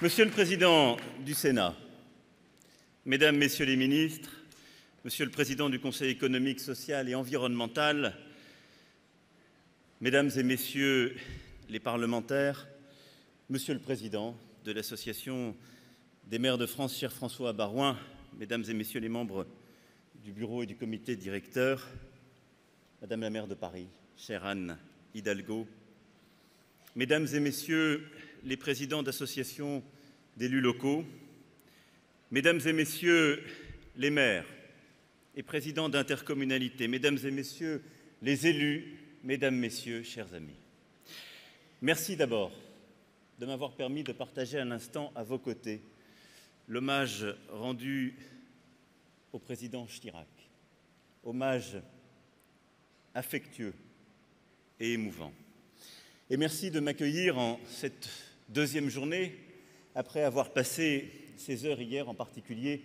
Monsieur le Président du Sénat, Mesdames, Messieurs les ministres, Monsieur le Président du Conseil économique, social et environnemental, Mesdames et Messieurs les parlementaires, Monsieur le Président de l'Association des maires de France, cher François Baroin, Mesdames et Messieurs les membres du bureau et du comité directeur, Madame la maire de Paris, chère Anne Hidalgo, Mesdames et Messieurs les présidents d'associations d'élus locaux, Mesdames et Messieurs les maires et présidents d'intercommunalités, Mesdames et Messieurs les élus, Mesdames, Messieurs, chers amis. Merci d'abord de m'avoir permis de partager un instant à vos côtés l'hommage rendu au président Chirac, hommage affectueux et émouvant. Et merci de m'accueillir en cette deuxième journée, après avoir passé ces heures hier en particulier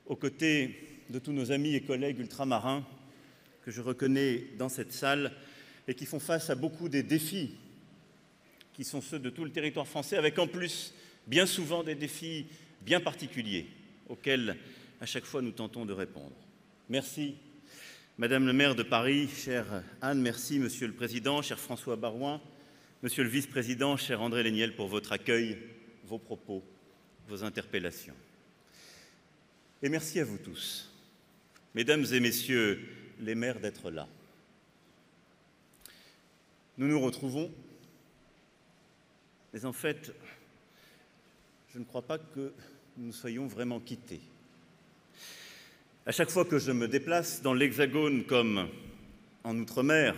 aux côtés de tous nos amis et collègues ultramarins que je reconnais dans cette salle et qui font face à beaucoup des défis qui sont ceux de tout le territoire français, avec en plus bien souvent des défis bien particuliers auxquels à chaque fois nous tentons de répondre. Merci Madame le maire de Paris, chère Anne, merci Monsieur le Président, cher François Baroin, Monsieur le vice-président, cher André Léniel, pour votre accueil, vos propos, vos interpellations. Et merci à vous tous, Mesdames et Messieurs les maires, d'être là. Nous nous retrouvons, mais en fait, je ne crois pas que nous soyons vraiment quittés. À chaque fois que je me déplace dans l'Hexagone comme en Outre-mer,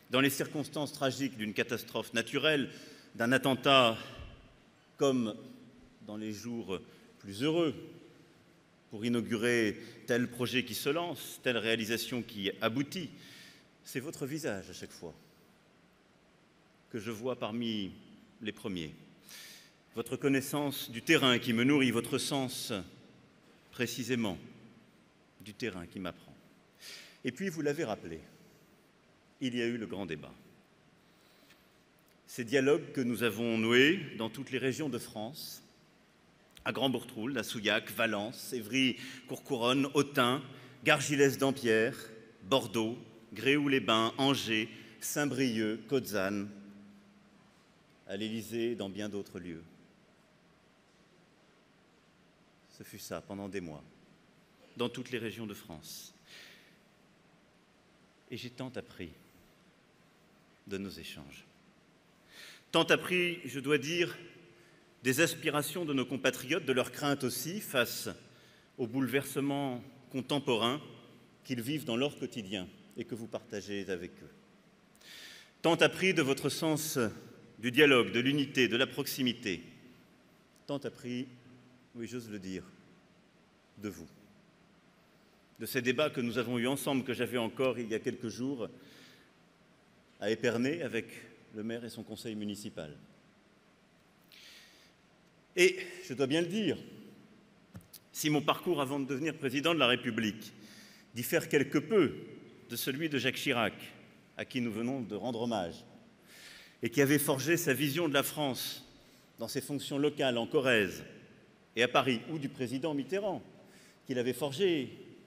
dans les circonstances tragiques d'une catastrophe naturelle, d'un attentat, comme dans les jours plus heureux, pour inaugurer tel projet qui se lance, telle réalisation qui aboutit, c'est votre visage à chaque fois que je vois parmi les premiers. Votre connaissance du terrain qui me nourrit, votre sens précisément du terrain qui m'apprend. Et puis, vous l'avez rappelé, il y a eu le grand débat. Ces dialogues que nous avons noués dans toutes les régions de France, à Grand-Bourgtroul, à Souillac, Valence, Évry, Courcouronnes, Autun, Gargilès-Dampierre, Bordeaux, Gréoux-les-Bains, Angers, Saint-Brieuc, Cozzanne, à l'Élysée et dans bien d'autres lieux. Ce fut ça pendant des mois, dans toutes les régions de France. Et j'ai tant appris de nos échanges. Tant appris, je dois dire, des aspirations de nos compatriotes, de leurs craintes aussi, face aux bouleversements contemporains qu'ils vivent dans leur quotidien et que vous partagez avec eux. Tant appris de votre sens du dialogue, de l'unité, de la proximité. Tant appris, oui, j'ose le dire, de vous. De ces débats que nous avons eus ensemble, que j'avais encore il y a quelques jours à Épernay avec le maire et son conseil municipal. Et, je dois bien le dire, si mon parcours avant de devenir président de la République diffère quelque peu de celui de Jacques Chirac, à qui nous venons de rendre hommage, et qui avait forgé sa vision de la France dans ses fonctions locales en Corrèze et à Paris, ou du président Mitterrand, qu'il avait forgé,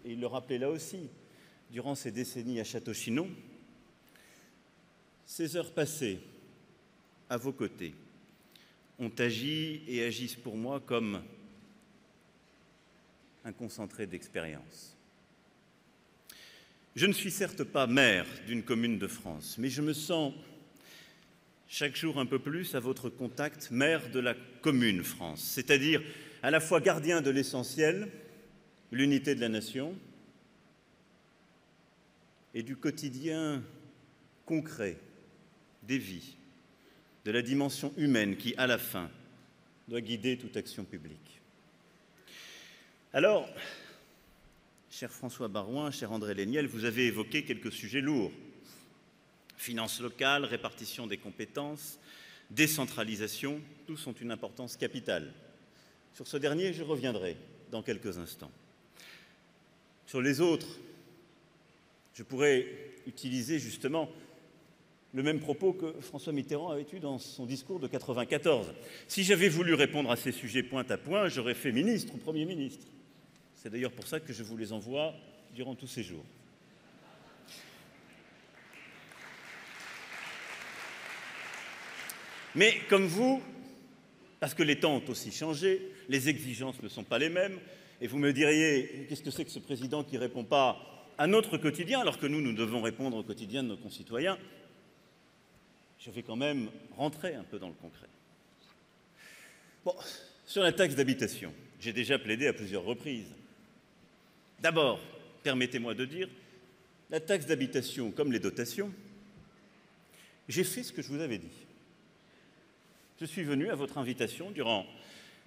et il le rappelait là aussi, durant ces décennies à Château-Chinon, ces heures passées à vos côtés ont agi et agissent pour moi comme un concentré d'expérience. Je ne suis certes pas maire d'une commune de France, mais je me sens chaque jour un peu plus à votre contact maire de la commune France, c'est-à-dire à la fois gardien de l'essentiel, l'unité de la nation, et du quotidien concret des vies, de la dimension humaine qui, à la fin, doit guider toute action publique. Alors, cher François Baroin, cher André Léniel, vous avez évoqué quelques sujets lourds. Finances locales, répartition des compétences, décentralisation, tous ont une importance capitale. Sur ce dernier, je reviendrai dans quelques instants. Sur les autres, je pourrais utiliser justement le même propos que François Mitterrand avait eu dans son discours de 1994. Si j'avais voulu répondre à ces sujets point à point, j'aurais fait ministre ou Premier ministre. C'est d'ailleurs pour ça que je vous les envoie durant tous ces jours. Mais comme vous, parce que les temps ont aussi changé, les exigences ne sont pas les mêmes, et vous me diriez, qu'est-ce que c'est que ce président qui ne répond pas à notre quotidien, alors que nous devons répondre au quotidien de nos concitoyens? Je vais quand même rentrer un peu dans le concret. Bon, sur la taxe d'habitation, j'ai déjà plaidé à plusieurs reprises. D'abord, permettez-moi de dire, la taxe d'habitation, comme les dotations, j'ai fait ce que je vous avais dit. Je suis venu à votre invitation durant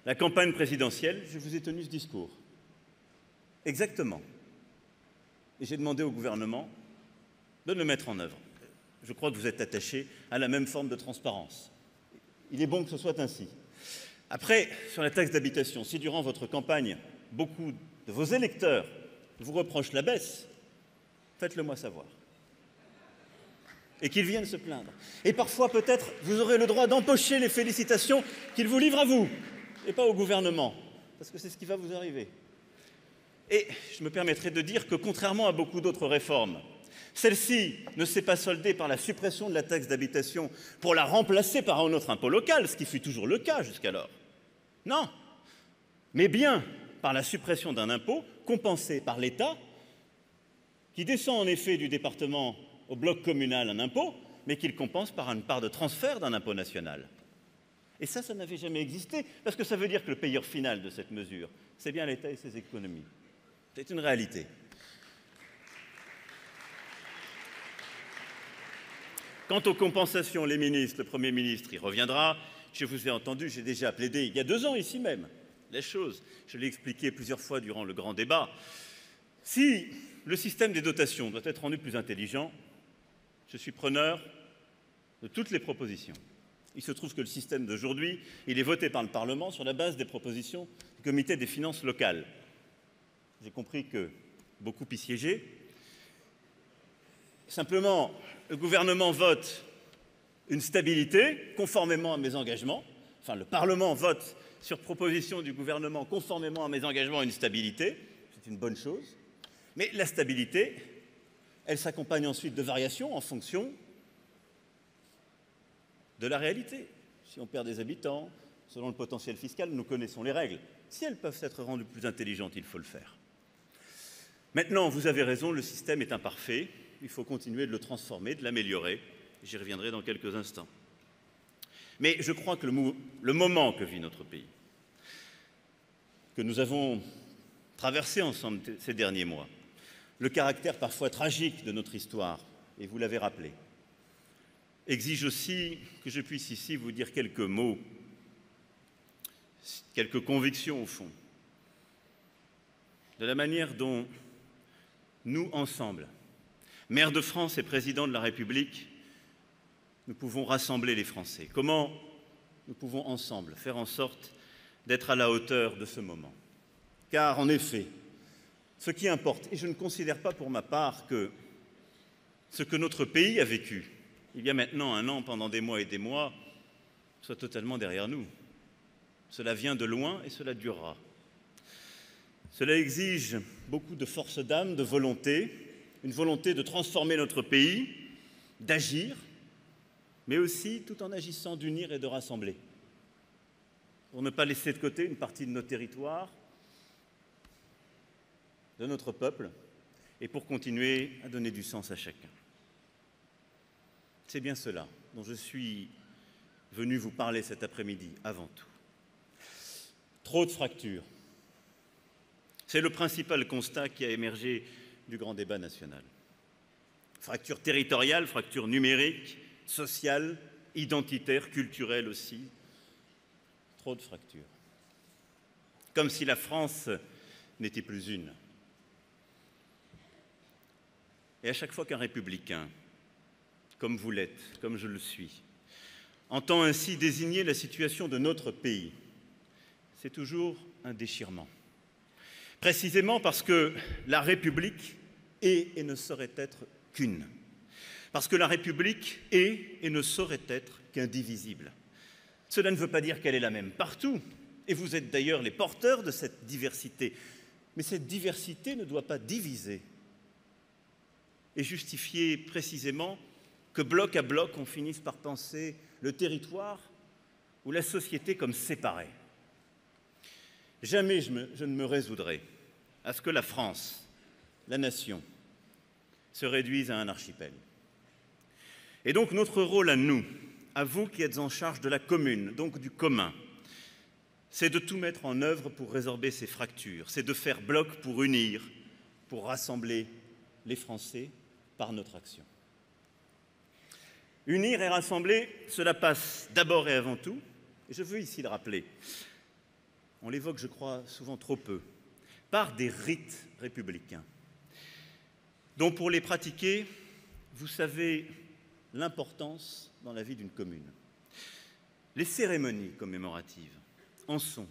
la campagne présidentielle, je vous ai tenu ce discours. Exactement. Et j'ai demandé au gouvernement de le mettre en œuvre. Je crois que vous êtes attachés à la même forme de transparence. Il est bon que ce soit ainsi. Après, sur la taxe d'habitation, si durant votre campagne, beaucoup de vos électeurs vous reprochent la baisse, faites-le moi savoir. Et qu'ils viennent se plaindre. Et parfois, peut-être, vous aurez le droit d'empocher les félicitations qu'ils vous livrent à vous, et pas au gouvernement, parce que c'est ce qui va vous arriver. Et je me permettrai de dire que, contrairement à beaucoup d'autres réformes, celle-ci ne s'est pas soldée par la suppression de la taxe d'habitation pour la remplacer par un autre impôt local, ce qui fut toujours le cas jusqu'alors. Non, mais bien par la suppression d'un impôt compensé par l'État, qui descend en effet du département au bloc communal un impôt, mais qu'il compense par une part de transfert d'un impôt national. Et ça n'avait jamais existé, parce que ça veut dire que le payeur final de cette mesure, c'est bien l'État et ses économies. C'est une réalité. Quant aux compensations, les ministres, le Premier ministre y reviendra. Je vous ai entendu, j'ai déjà plaidé il y a 2 ans ici même les choses. Je l'ai expliqué plusieurs fois durant le grand débat. Si le système des dotations doit être rendu plus intelligent, je suis preneur de toutes les propositions. Il se trouve que le système d'aujourd'hui, il est voté par le Parlement sur la base des propositions du Comité des finances locales. J'ai compris que beaucoup y siégeaient. Simplement, le gouvernement vote une stabilité conformément à mes engagements. Enfin, le Parlement vote sur proposition du gouvernement conformément à mes engagements une stabilité. C'est une bonne chose. Mais la stabilité, elle s'accompagne ensuite de variations en fonction de la réalité. Si on perd des habitants, selon le potentiel fiscal, nous connaissons les règles. Si elles peuvent être rendues plus intelligentes, il faut le faire. Maintenant, vous avez raison, le système est imparfait. Il faut continuer de le transformer, de l'améliorer. J'y reviendrai dans quelques instants. Mais je crois que le moment que vit notre pays, que nous avons traversé ensemble ces derniers mois, le caractère parfois tragique de notre histoire, et vous l'avez rappelé, exige aussi que je puisse ici vous dire quelques mots, quelques convictions au fond, de la manière dont nous, ensemble, maire de France et président de la République, nous pouvons rassembler les Français. Comment nous pouvons ensemble faire en sorte d'être à la hauteur de ce moment. Car en effet, ce qui importe, et je ne considère pas pour ma part que ce que notre pays a vécu il y a maintenant 1 an, pendant des mois et des mois, soit totalement derrière nous. Cela vient de loin et cela durera. Cela exige beaucoup de force d'âme, de volonté, une volonté de transformer notre pays, d'agir, mais aussi tout en agissant d'unir et de rassembler, pour ne pas laisser de côté une partie de nos territoires, de notre peuple, et pour continuer à donner du sens à chacun. C'est bien cela dont je suis venu vous parler cet après-midi, avant tout. Trop de fractures. C'est le principal constat qui a émergé du grand débat national. Fracture territoriale, fracture numérique, sociale, identitaire, culturelle aussi. Trop de fractures. Comme si la France n'était plus une. Et à chaque fois qu'un républicain, comme vous l'êtes, comme je le suis, entend ainsi désigner la situation de notre pays, c'est toujours un déchirement. Précisément parce que la République est et ne saurait être qu'une. Parce que la République est et ne saurait être qu'indivisible. Cela ne veut pas dire qu'elle est la même partout, et vous êtes d'ailleurs les porteurs de cette diversité. Mais cette diversité ne doit pas diviser et justifier précisément que bloc à bloc, on finisse par penser le territoire ou la société comme séparés. Jamais je ne me résoudrai à ce que la France, la nation, se réduise à un archipel. Et donc notre rôle à nous, à vous qui êtes en charge de la commune, donc du commun, c'est de tout mettre en œuvre pour résorber ces fractures, c'est de faire bloc pour unir, pour rassembler les Français par notre action. Unir et rassembler, cela passe d'abord et avant tout, et je veux ici le rappeler, on l'évoque, je crois, souvent trop peu, par des rites républicains, dont pour les pratiquer, vous savez l'importance dans la vie d'une commune. Les cérémonies commémoratives en sont,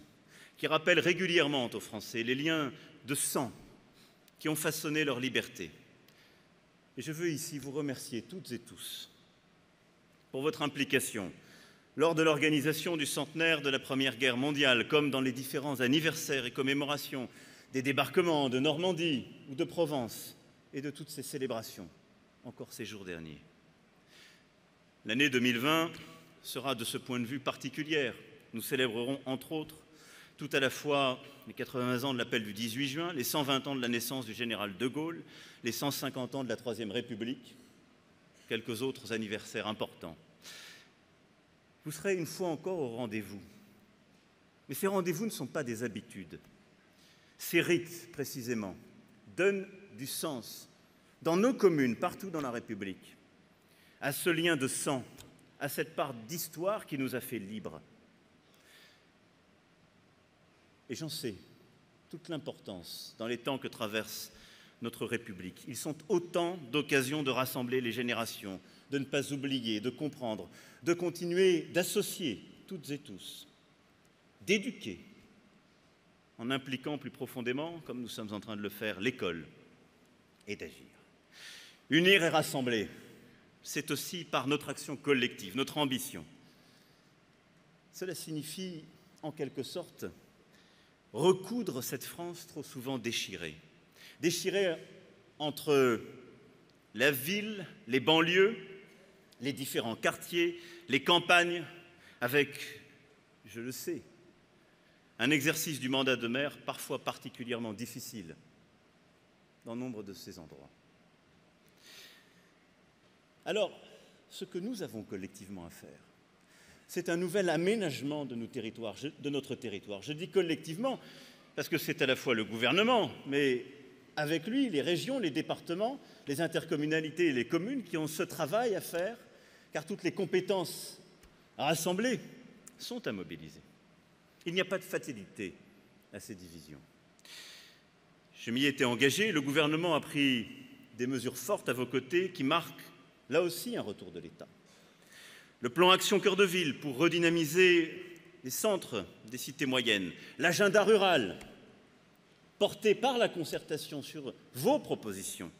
qui rappellent régulièrement aux Français les liens de sang qui ont façonné leur liberté. Et je veux ici vous remercier toutes et tous pour votre implication lors de l'organisation du centenaire de la Première Guerre mondiale, comme dans les différents anniversaires et commémorations des débarquements de Normandie ou de Provence et de toutes ces célébrations, encore ces jours derniers. L'année 2020 sera de ce point de vue particulière. Nous célébrerons entre autres tout à la fois les 80 ans de l'appel du 18 juin, les 120 ans de la naissance du général de Gaulle, les 150 ans de la Troisième République, quelques autres anniversaires importants. Vous serez une fois encore au rendez-vous. Mais ces rendez-vous ne sont pas des habitudes. Ces rites, précisément, donnent du sens, dans nos communes, partout dans la République, à ce lien de sang, à cette part d'histoire qui nous a fait libres. Et j'en sais toute l'importance dans les temps que traverse notre République. Ils sont autant d'occasions de rassembler les générations, de ne pas oublier, de comprendre, de continuer d'associer toutes et tous, d'éduquer, en impliquant plus profondément, comme nous sommes en train de le faire, l'école, et d'agir. Unir et rassembler, c'est aussi par notre action collective, notre ambition. Cela signifie, en quelque sorte, recoudre cette France trop souvent déchirée. Déchirée entre la ville, les banlieues, les différents quartiers, les campagnes, avec, je le sais, un exercice du mandat de maire parfois particulièrement difficile dans nombre de ces endroits. Alors, ce que nous avons collectivement à faire, c'est un nouvel aménagement de notre territoire. Je dis collectivement parce que c'est à la fois le gouvernement, mais avec lui, les régions, les départements, les intercommunalités et les communes qui ont ce travail à faire, car toutes les compétences rassemblées sont à mobiliser. Il n'y a pas de fatalité à ces divisions. Je m'y étais engagé, le gouvernement a pris des mesures fortes à vos côtés qui marquent là aussi un retour de l'État. Le plan Action Cœur de Ville pour redynamiser les centres des cités moyennes, l'agenda rural porté par la concertation sur vos propositions,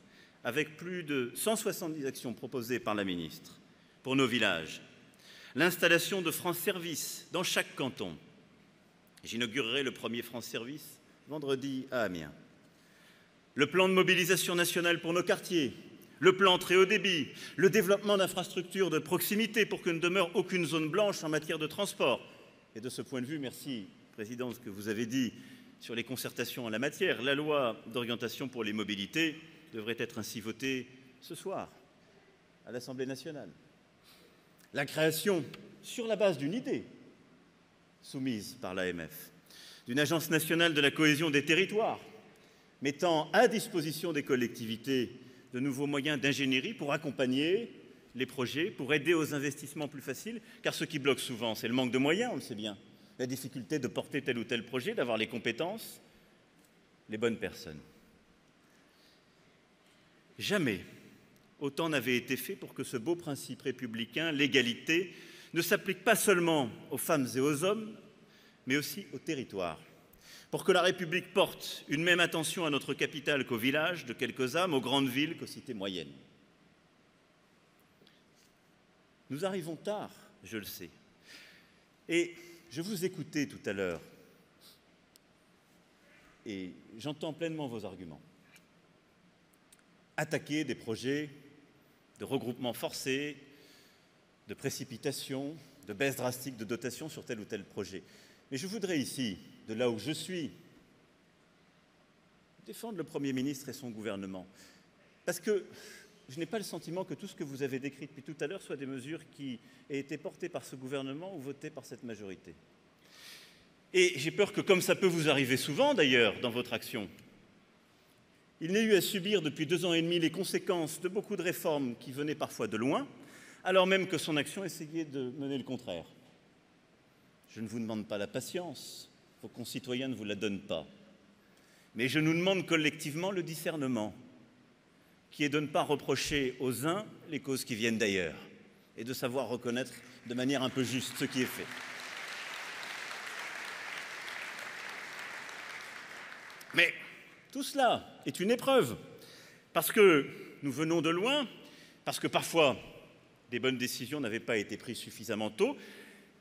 avec plus de 170 actions proposées par la ministre pour nos villages, l'installation de France Service dans chaque canton. J'inaugurerai le premier France Service vendredi à Amiens. Le plan de mobilisation nationale pour nos quartiers, le plan très haut débit, le développement d'infrastructures de proximité pour que ne demeure aucune zone blanche en matière de transport. Et de ce point de vue, merci, Président, ce que vous avez dit sur les concertations en la matière. La loi d'orientation pour les mobilités devrait être ainsi votée ce soir à l'Assemblée nationale. La création, sur la base d'une idée soumise par l'AMF, d'une agence nationale de la cohésion des territoires, mettant à disposition des collectivités de nouveaux moyens d'ingénierie pour accompagner les projets, pour aider aux investissements plus faciles, car ce qui bloque souvent, c'est le manque de moyens, on le sait bien, la difficulté de porter tel ou tel projet, d'avoir les compétences, les bonnes personnes. Jamais autant n'avait été fait pour que ce beau principe républicain, l'égalité, ne s'applique pas seulement aux femmes et aux hommes, mais aussi aux territoires. Pour que la République porte une même attention à notre capitale qu'aux villages de quelques âmes, aux grandes villes qu'aux cités moyennes. Nous arrivons tard, je le sais. Et je vous écoutais tout à l'heure et j'entends pleinement vos arguments. Attaquer des projets de regroupement forcé, de précipitation, de baisse drastique de dotation sur tel ou tel projet. Mais je voudrais ici, de là où je suis, défendre le Premier ministre et son gouvernement. Parce que je n'ai pas le sentiment que tout ce que vous avez décrit depuis tout à l'heure soit des mesures qui aient été portées par ce gouvernement ou votées par cette majorité. Et j'ai peur que, comme ça peut vous arriver souvent d'ailleurs dans votre action, il n'ait eu à subir depuis 2 ans et demi les conséquences de beaucoup de réformes qui venaient parfois de loin, alors même que son action essayait de mener le contraire. Je ne vous demande pas la patience, vos concitoyens ne vous la donnent pas. Mais je nous demande collectivement le discernement, qui est de ne pas reprocher aux uns les causes qui viennent d'ailleurs, et de savoir reconnaître de manière un peu juste ce qui est fait. Mais tout cela est une épreuve, parce que nous venons de loin, parce que parfois des bonnes décisions n'avaient pas été prises suffisamment tôt,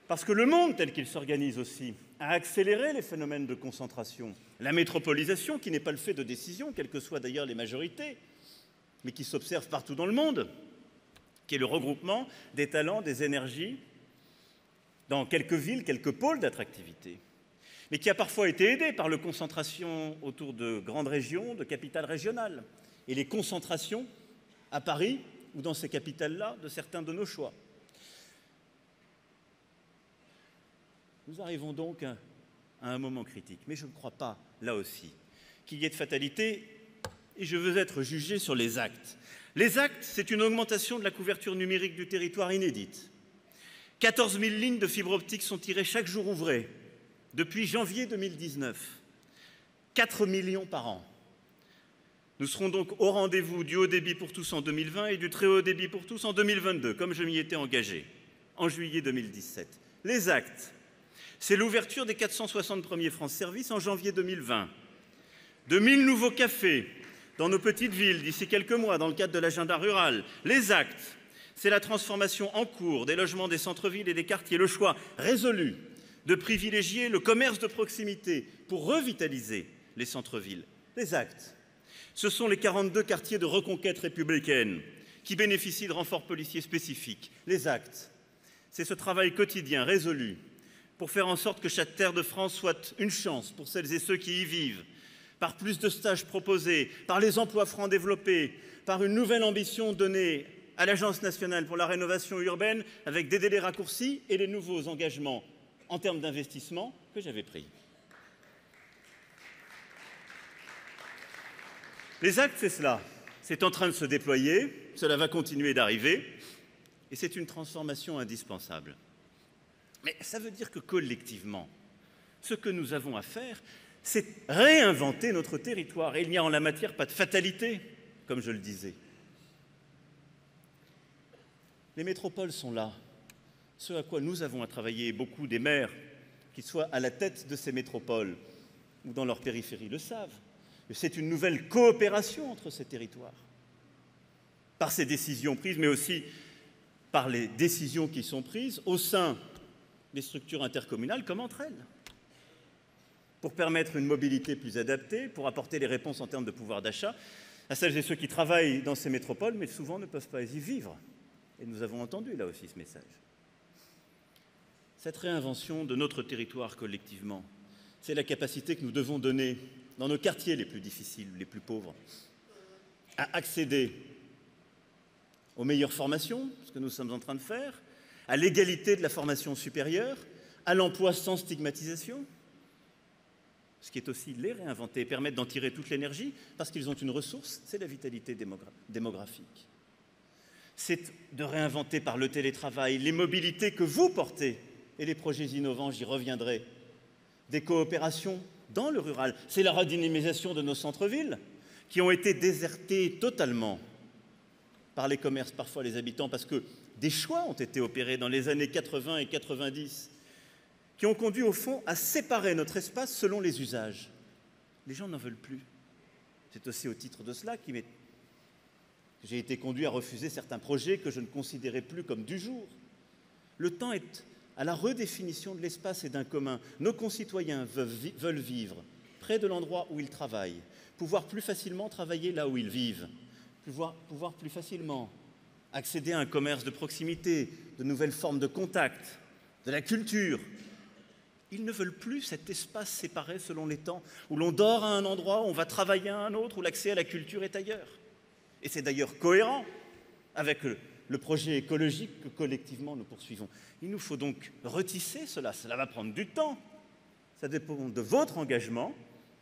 parce que le monde tel qu'il s'organise aussi a accéléré les phénomènes de concentration. La métropolisation, qui n'est pas le fait de décisions, quelles que soient d'ailleurs les majorités, mais qui s'observe partout dans le monde, qui est le regroupement des talents, des énergies, dans quelques villes, quelques pôles d'attractivité, mais qui a parfois été aidé par la concentration autour de grandes régions, de capitales régionales, et les concentrations à Paris ou dans ces capitales-là de certains de nos choix. Nous arrivons donc à un moment critique, mais je ne crois pas, là aussi, qu'il y ait de fatalité, et je veux être jugé sur les actes. Les actes, c'est une augmentation de la couverture numérique du territoire inédite. 14 000 lignes de fibre optique sont tirées chaque jour ouvré, depuis janvier 2019. 4 millions par an. Nous serons donc au rendez-vous du haut débit pour tous en 2020 et du très haut débit pour tous en 2022, comme je m'y étais engagé, en juillet 2017. Les actes, c'est l'ouverture des 460 premiers France Service en janvier 2020. 2000 nouveaux cafés dans nos petites villes d'ici quelques mois dans le cadre de l'agenda rural. Les actes, c'est la transformation en cours des logements des centres-villes et des quartiers, le choix résolu de privilégier le commerce de proximité pour revitaliser les centres-villes. Les actes, ce sont les 42 quartiers de reconquête républicaine qui bénéficient de renforts policiers spécifiques. Les actes, c'est ce travail quotidien résolu pour faire en sorte que chaque terre de France soit une chance pour celles et ceux qui y vivent, par plus de stages proposés, par les emplois francs développés, par une nouvelle ambition donnée à l'Agence nationale pour la rénovation urbaine avec des délais raccourcis et les nouveaux engagements en termes d'investissement que j'avais pris. Les actes, c'est cela. C'est en train de se déployer, cela va continuer d'arriver, et c'est une transformation indispensable. Mais ça veut dire que collectivement, ce que nous avons à faire, c'est réinventer notre territoire. Et il n'y a en la matière pas de fatalité, comme je le disais. Les métropoles sont là. Ce à quoi nous avons à travailler, beaucoup des maires, qu'ils soient à la tête de ces métropoles ou dans leur périphérie, le savent. C'est une nouvelle coopération entre ces territoires, par ces décisions prises, mais aussi par les décisions qui sont prises au sein des structures intercommunales comme entre elles, pour permettre une mobilité plus adaptée, pour apporter les réponses en termes de pouvoir d'achat à celles et ceux qui travaillent dans ces métropoles, mais souvent ne peuvent pas y vivre. Et nous avons entendu là aussi ce message. Cette réinvention de notre territoire collectivement, c'est la capacité que nous devons donner dans nos quartiers les plus difficiles, les plus pauvres, à accéder aux meilleures formations, ce que nous sommes en train de faire, à l'égalité de la formation supérieure, à l'emploi sans stigmatisation, ce qui est aussi les réinventer et permettre d'en tirer toute l'énergie, parce qu'ils ont une ressource, c'est la vitalité démographique. C'est de réinventer par le télétravail les mobilités que vous portez et les projets innovants, j'y reviendrai, des coopérations dans le rural. C'est la redynamisation de nos centres-villes qui ont été désertés totalement par les commerces, parfois les habitants, parce que des choix ont été opérés dans les années 80 et 90 qui ont conduit au fond à séparer notre espace selon les usages. Les gens n'en veulent plus. C'est aussi au titre de cela que J'ai été conduit à refuser certains projets que je ne considérais plus comme du jour. Le temps est à la redéfinition de l'espace et d'un commun. Nos concitoyens veulent vivre près de l'endroit où ils travaillent, pouvoir plus facilement travailler là où ils vivent, pouvoir plus facilement accéder à un commerce de proximité, de nouvelles formes de contact, de la culture. Ils ne veulent plus cet espace séparé selon les temps, où l'on dort à un endroit, où on va travailler à un autre, où l'accès à la culture est ailleurs. Et c'est d'ailleurs cohérent avec le projet écologique que collectivement nous poursuivons. Il nous faut donc retisser cela. Cela va prendre du temps. Ça dépend de votre engagement,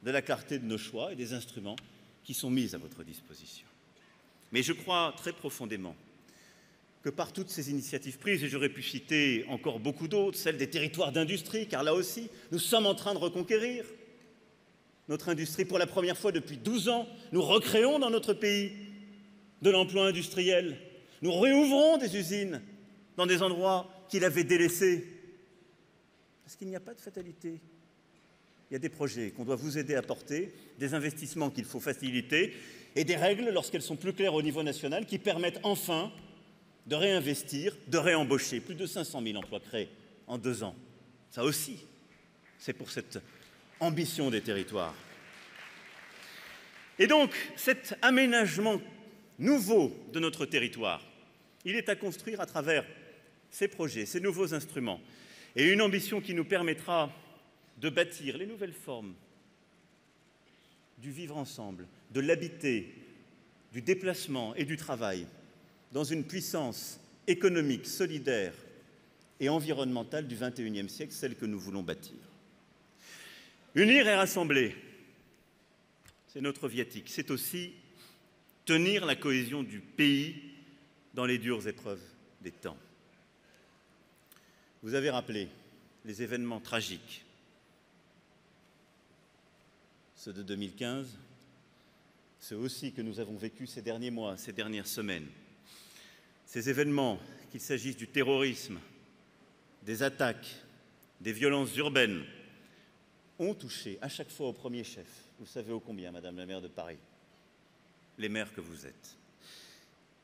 de la clarté de nos choix et des instruments qui sont mis à votre disposition. Mais je crois très profondément que par toutes ces initiatives prises, et j'aurais pu citer encore beaucoup d'autres, celle des territoires d'industrie, car là aussi, nous sommes en train de reconquérir notre industrie. Pour la première fois depuis 12 ans, nous recréons dans notre pays de l'emploi industriel. Nous réouvrons des usines dans des endroits qu'il avait délaissés. Parce qu'il n'y a pas de fatalité. Il y a des projets qu'on doit vous aider à porter, des investissements qu'il faut faciliter, et des règles, lorsqu'elles sont plus claires au niveau national, qui permettent enfin de réinvestir, de réembaucher. Plus de 500 000 emplois créés en 2 ans. Ça aussi, c'est pour cette ambition des territoires. Et donc, cet aménagement nouveau de notre territoire, il est à construire à travers ces projets, ces nouveaux instruments, et une ambition qui nous permettra de bâtir les nouvelles formes du vivre ensemble, de l'habiter, du déplacement et du travail, dans une puissance économique, solidaire et environnementale du XXIe siècle, celle que nous voulons bâtir. Unir et rassembler, c'est notre viatique. C'est aussi tenir la cohésion du pays dans les dures épreuves des temps. Vous avez rappelé les événements tragiques, ceux de 2015, ceux aussi que nous avons vécus ces derniers mois, ces dernières semaines. Ces événements, qu'il s'agisse du terrorisme, des attaques, des violences urbaines, ont touché à chaque fois au premier chef. Vous savez ô combien, Madame la maire de Paris, les maires que vous êtes.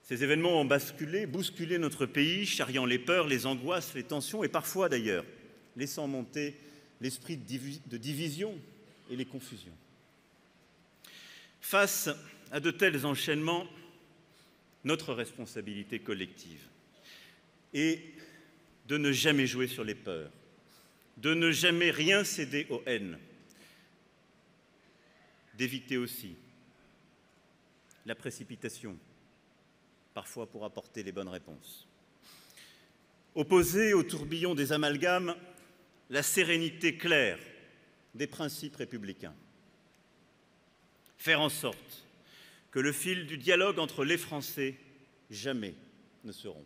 Ces événements ont bousculé notre pays, charriant les peurs, les angoisses, les tensions et parfois d'ailleurs, laissant monter l'esprit de division et les confusions. Face à de tels enchaînements, notre responsabilité collective est de ne jamais jouer sur les peurs, de ne jamais rien céder aux haines, d'éviter aussi la précipitation, parfois pour apporter les bonnes réponses. Opposer au tourbillon des amalgames la sérénité claire des principes républicains. Faire en sorte que le fil du dialogue entre les Français jamais ne se rompe.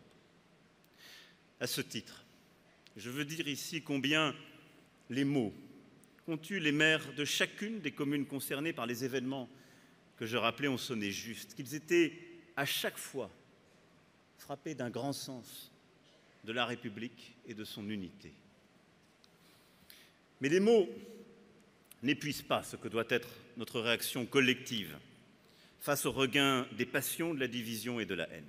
À ce titre, je veux dire ici combien les mots qu'ont eus les maires de chacune des communes concernées par les événements que je rappelais ont sonné juste, qu'ils étaient à chaque fois frappés d'un grand sens de la République et de son unité. Mais les mots n'épuisent pas ce que doit être notre réaction collective face au regain des passions, de la division et de la haine.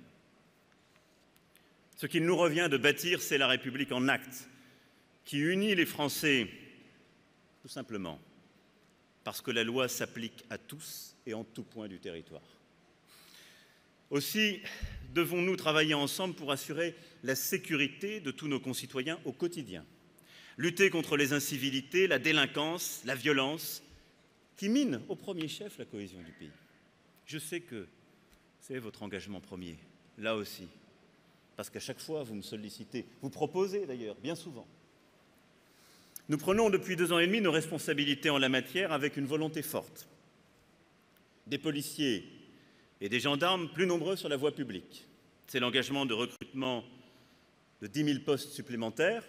Ce qu'il nous revient de bâtir, c'est la République en actes, qui unit les Français, tout simplement, parce que la loi s'applique à tous et en tout point du territoire. Aussi, devons-nous travailler ensemble pour assurer la sécurité de tous nos concitoyens au quotidien, lutter contre les incivilités, la délinquance, la violence, qui minent au premier chef la cohésion du pays. Je sais que c'est votre engagement premier, là aussi, parce qu'à chaque fois, vous me sollicitez, vous proposez d'ailleurs, bien souvent. Nous prenons depuis 2 ans et demi nos responsabilités en la matière avec une volonté forte. Des policiers et des gendarmes plus nombreux sur la voie publique. C'est l'engagement de recrutement de 10 000 postes supplémentaires.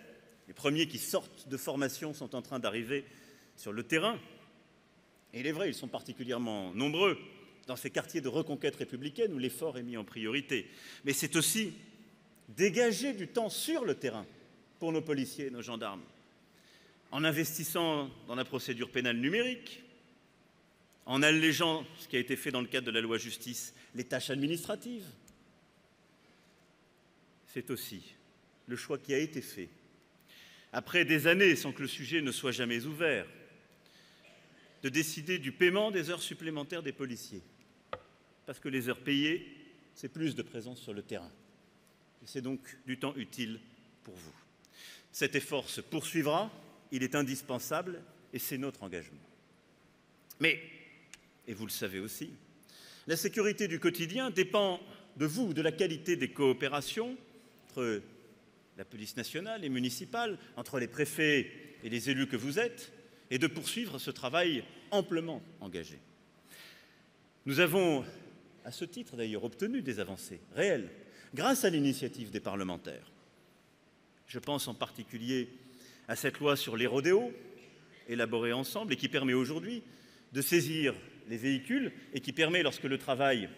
Les premiers qui sortent de formation sont en train d'arriver sur le terrain. Et il est vrai, ils sont particulièrement nombreux dans ces quartiers de reconquête républicaine où l'effort est mis en priorité. Mais c'est aussi dégager du temps sur le terrain pour nos policiers et nos gendarmes, en investissant dans la procédure pénale numérique, en allégeant ce qui a été fait dans le cadre de la loi justice, les tâches administratives. C'est aussi le choix qui a été fait, après des années sans que le sujet ne soit jamais ouvert, de décider du paiement des heures supplémentaires des policiers. Parce que les heures payées, c'est plus de présence sur le terrain. C'est donc du temps utile pour vous. Cet effort se poursuivra, il est indispensable et c'est notre engagement. Mais, et vous le savez aussi, la sécurité du quotidien dépend de vous, de la qualité des coopérations entre la police nationale et municipale, entre les préfets et les élus que vous êtes, et de poursuivre ce travail amplement engagé. Nous avons, à ce titre d'ailleurs, obtenu des avancées réelles grâce à l'initiative des parlementaires. Je pense en particulier à cette loi sur les rodéos, élaborée ensemble et qui permet aujourd'hui de saisir les véhicules et qui permet, lorsque le travail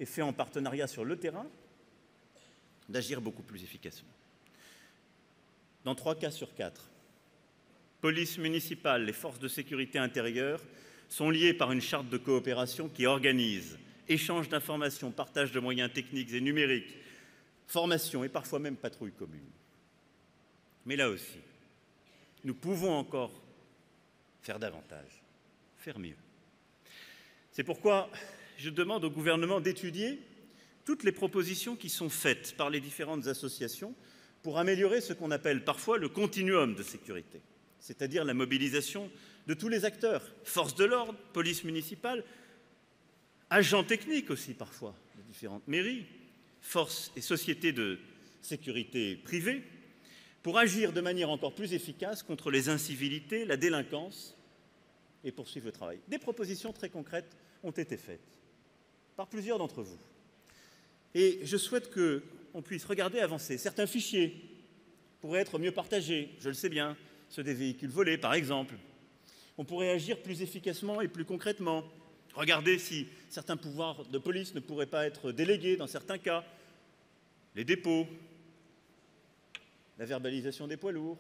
est fait en partenariat sur le terrain, d'agir beaucoup plus efficacement. Dans 3 cas sur 4, police municipale, les forces de sécurité intérieure sont liées par une charte de coopération qui organise échange d'informations, partage de moyens techniques et numériques, formation et parfois même patrouille commune. Mais là aussi, nous pouvons encore faire davantage, faire mieux. C'est pourquoi je demande au gouvernement d'étudier toutes les propositions qui sont faites par les différentes associations pour améliorer ce qu'on appelle parfois le continuum de sécurité, c'est-à-dire la mobilisation de tous les acteurs, forces de l'ordre, police municipale, agents techniques aussi parfois, de différentes mairies, forces et sociétés de sécurité privées, pour agir de manière encore plus efficace contre les incivilités, la délinquance et poursuivre le travail. Des propositions très concrètes ont été faites par plusieurs d'entre vous. Et je souhaite qu'on puisse regarder avancer. Certains fichiers pourraient être mieux partagés, je le sais bien, ceux des véhicules volés par exemple. On pourrait agir plus efficacement et plus concrètement. Regardez si certains pouvoirs de police ne pourraient pas être délégués dans certains cas. Les dépôts, la verbalisation des poids lourds.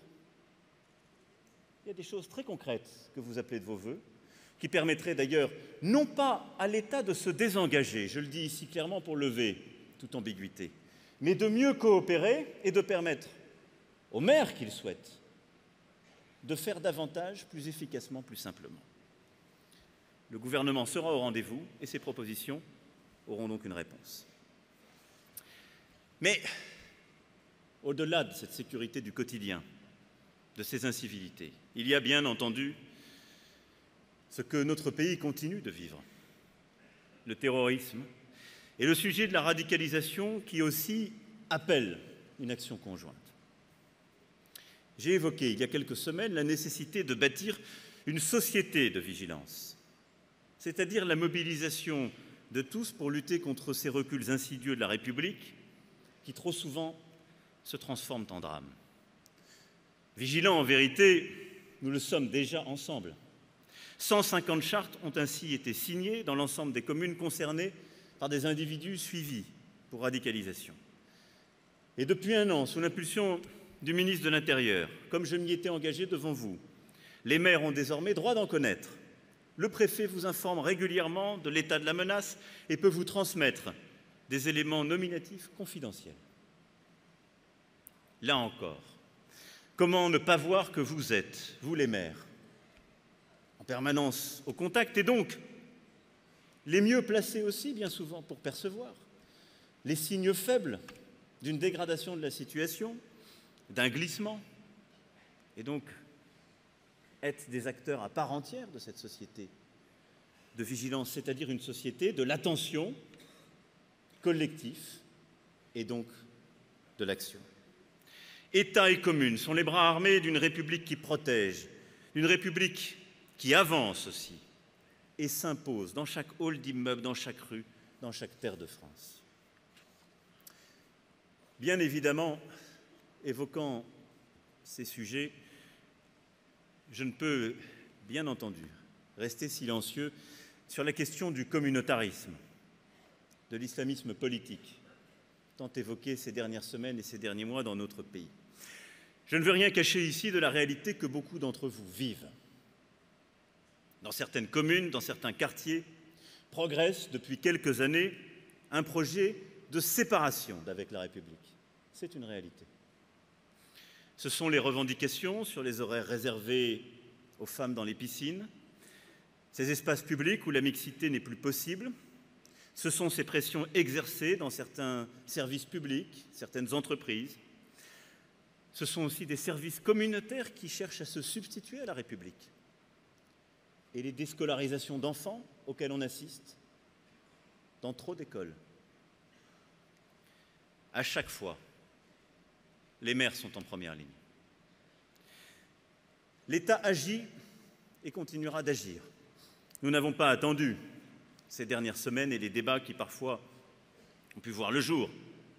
Il y a des choses très concrètes que vous appelez de vos vœux, qui permettraient d'ailleurs non pas à l'État de se désengager, je le dis ici clairement pour lever toute ambiguïté, mais de mieux coopérer et de permettre aux maires qui le souhaitent de faire davantage, plus efficacement, plus simplement. Le gouvernement sera au rendez-vous et ces propositions auront donc une réponse. Mais au-delà de cette sécurité du quotidien, de ces incivilités, il y a bien entendu ce que notre pays continue de vivre, le terrorisme et le sujet de la radicalisation qui aussi appelle une action conjointe. J'ai évoqué il y a quelques semaines la nécessité de bâtir une société de vigilance, c'est-à-dire la mobilisation de tous pour lutter contre ces reculs insidieux de la République qui trop souvent se transforment en drame. Vigilants, en vérité, nous le sommes déjà ensemble. 150 chartes ont ainsi été signées dans l'ensemble des communes concernées par des individus suivis pour radicalisation. Et depuis 1 an, sous l'impulsion du ministre de l'Intérieur, comme je m'y étais engagé devant vous, les maires ont désormais droit d'en connaître. Le préfet vous informe régulièrement de l'état de la menace et peut vous transmettre des éléments nominatifs confidentiels. Là encore, comment ne pas voir que vous êtes, vous les maires, en permanence au contact et donc les mieux placés aussi, bien souvent, pour percevoir les signes faibles d'une dégradation de la situation, d'un glissement, et donc être des acteurs à part entière de cette société de vigilance, c'est-à-dire une société de l'attention collective et donc de l'action. État et communes sont les bras armés d'une République qui protège, d'une République qui avance aussi et s'impose dans chaque hall d'immeuble, dans chaque rue, dans chaque terre de France. Bien évidemment, évoquant ces sujets, je ne peux, bien entendu, rester silencieux sur la question du communautarisme, de l'islamisme politique, tant évoqué ces dernières semaines et ces derniers mois dans notre pays. Je ne veux rien cacher ici de la réalité que beaucoup d'entre vous vivent. Dans certaines communes, dans certains quartiers, progresse depuis quelques années un projet de séparation d'avec la République. C'est une réalité. Ce sont les revendications sur les horaires réservés aux femmes dans les piscines, ces espaces publics où la mixité n'est plus possible. Ce sont ces pressions exercées dans certains services publics, certaines entreprises. Ce sont aussi des services communautaires qui cherchent à se substituer à la République. Et les déscolarisations d'enfants auxquelles on assiste dans trop d'écoles. À chaque fois, les maires sont en première ligne. L'État agit et continuera d'agir. Nous n'avons pas attendu ces dernières semaines et les débats qui parfois ont pu voir le jour.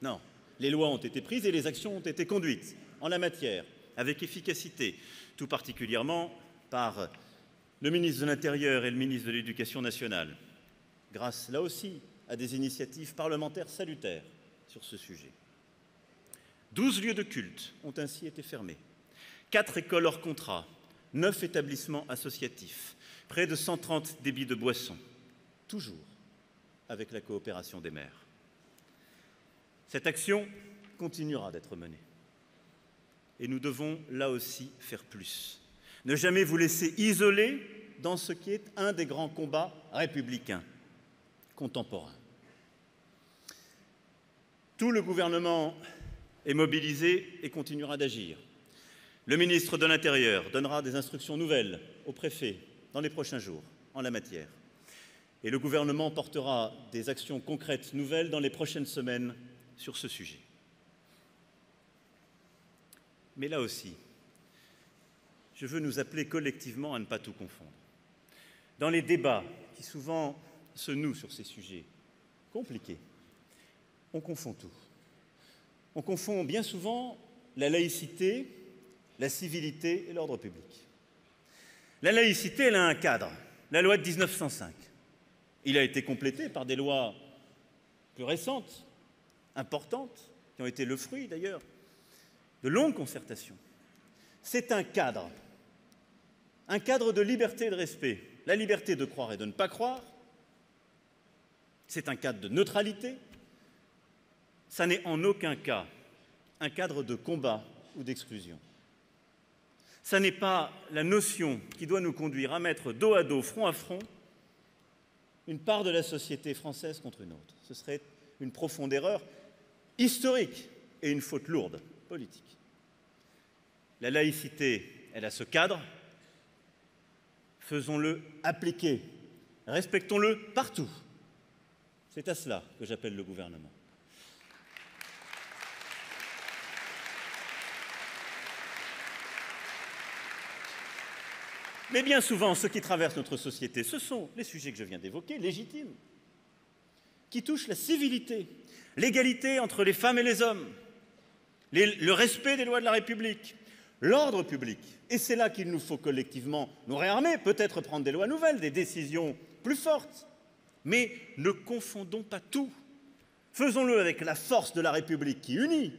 Non, les lois ont été prises et les actions ont été conduites en la matière, avec efficacité, tout particulièrement par le ministre de l'Intérieur et le ministre de l'Éducation nationale, grâce là aussi à des initiatives parlementaires salutaires sur ce sujet. 12 lieux de culte ont ainsi été fermés, 4 écoles hors contrat, 9 établissements associatifs, près de 130 débits de boissons, toujours avec la coopération des maires. Cette action continuera d'être menée. Et nous devons là aussi faire plus. Ne jamais vous laisser isoler dans ce qui est un des grands combats républicains contemporains. Tout le gouvernement est mobilisé et continuera d'agir. Le ministre de l'Intérieur donnera des instructions nouvelles au préfet dans les prochains jours en la matière. Et le gouvernement portera des actions concrètes nouvelles dans les prochaines semaines sur ce sujet. Mais là aussi, je veux nous appeler collectivement à ne pas tout confondre. Dans les débats qui souvent se nouent sur ces sujets compliqués, on confond tout. On confond bien souvent la laïcité, la civilité et l'ordre public. La laïcité, elle a un cadre, la loi de 1905. Il a été complété par des lois plus récentes, importantes, qui ont été le fruit d'ailleurs de longues concertations. C'est un cadre de liberté et de respect. La liberté de croire et de ne pas croire, c'est un cadre de neutralité. Ça n'est en aucun cas un cadre de combat ou d'exclusion. Ça n'est pas la notion qui doit nous conduire à mettre dos à dos, front à front, une part de la société française contre une autre. Ce serait une profonde erreur historique et une faute lourde politique. La laïcité, elle a ce cadre. Faisons-le appliquer. Respectons-le partout. C'est à cela que j'appelle le gouvernement. Mais bien souvent, ce qui traverse notre société, ce sont les sujets que je viens d'évoquer, légitimes, qui touchent la civilité, l'égalité entre les femmes et les hommes, le respect des lois de la République, l'ordre public. Et c'est là qu'il nous faut collectivement nous réarmer, peut-être prendre des lois nouvelles, des décisions plus fortes. Mais ne confondons pas tout. Faisons-le avec la force de la République qui unit,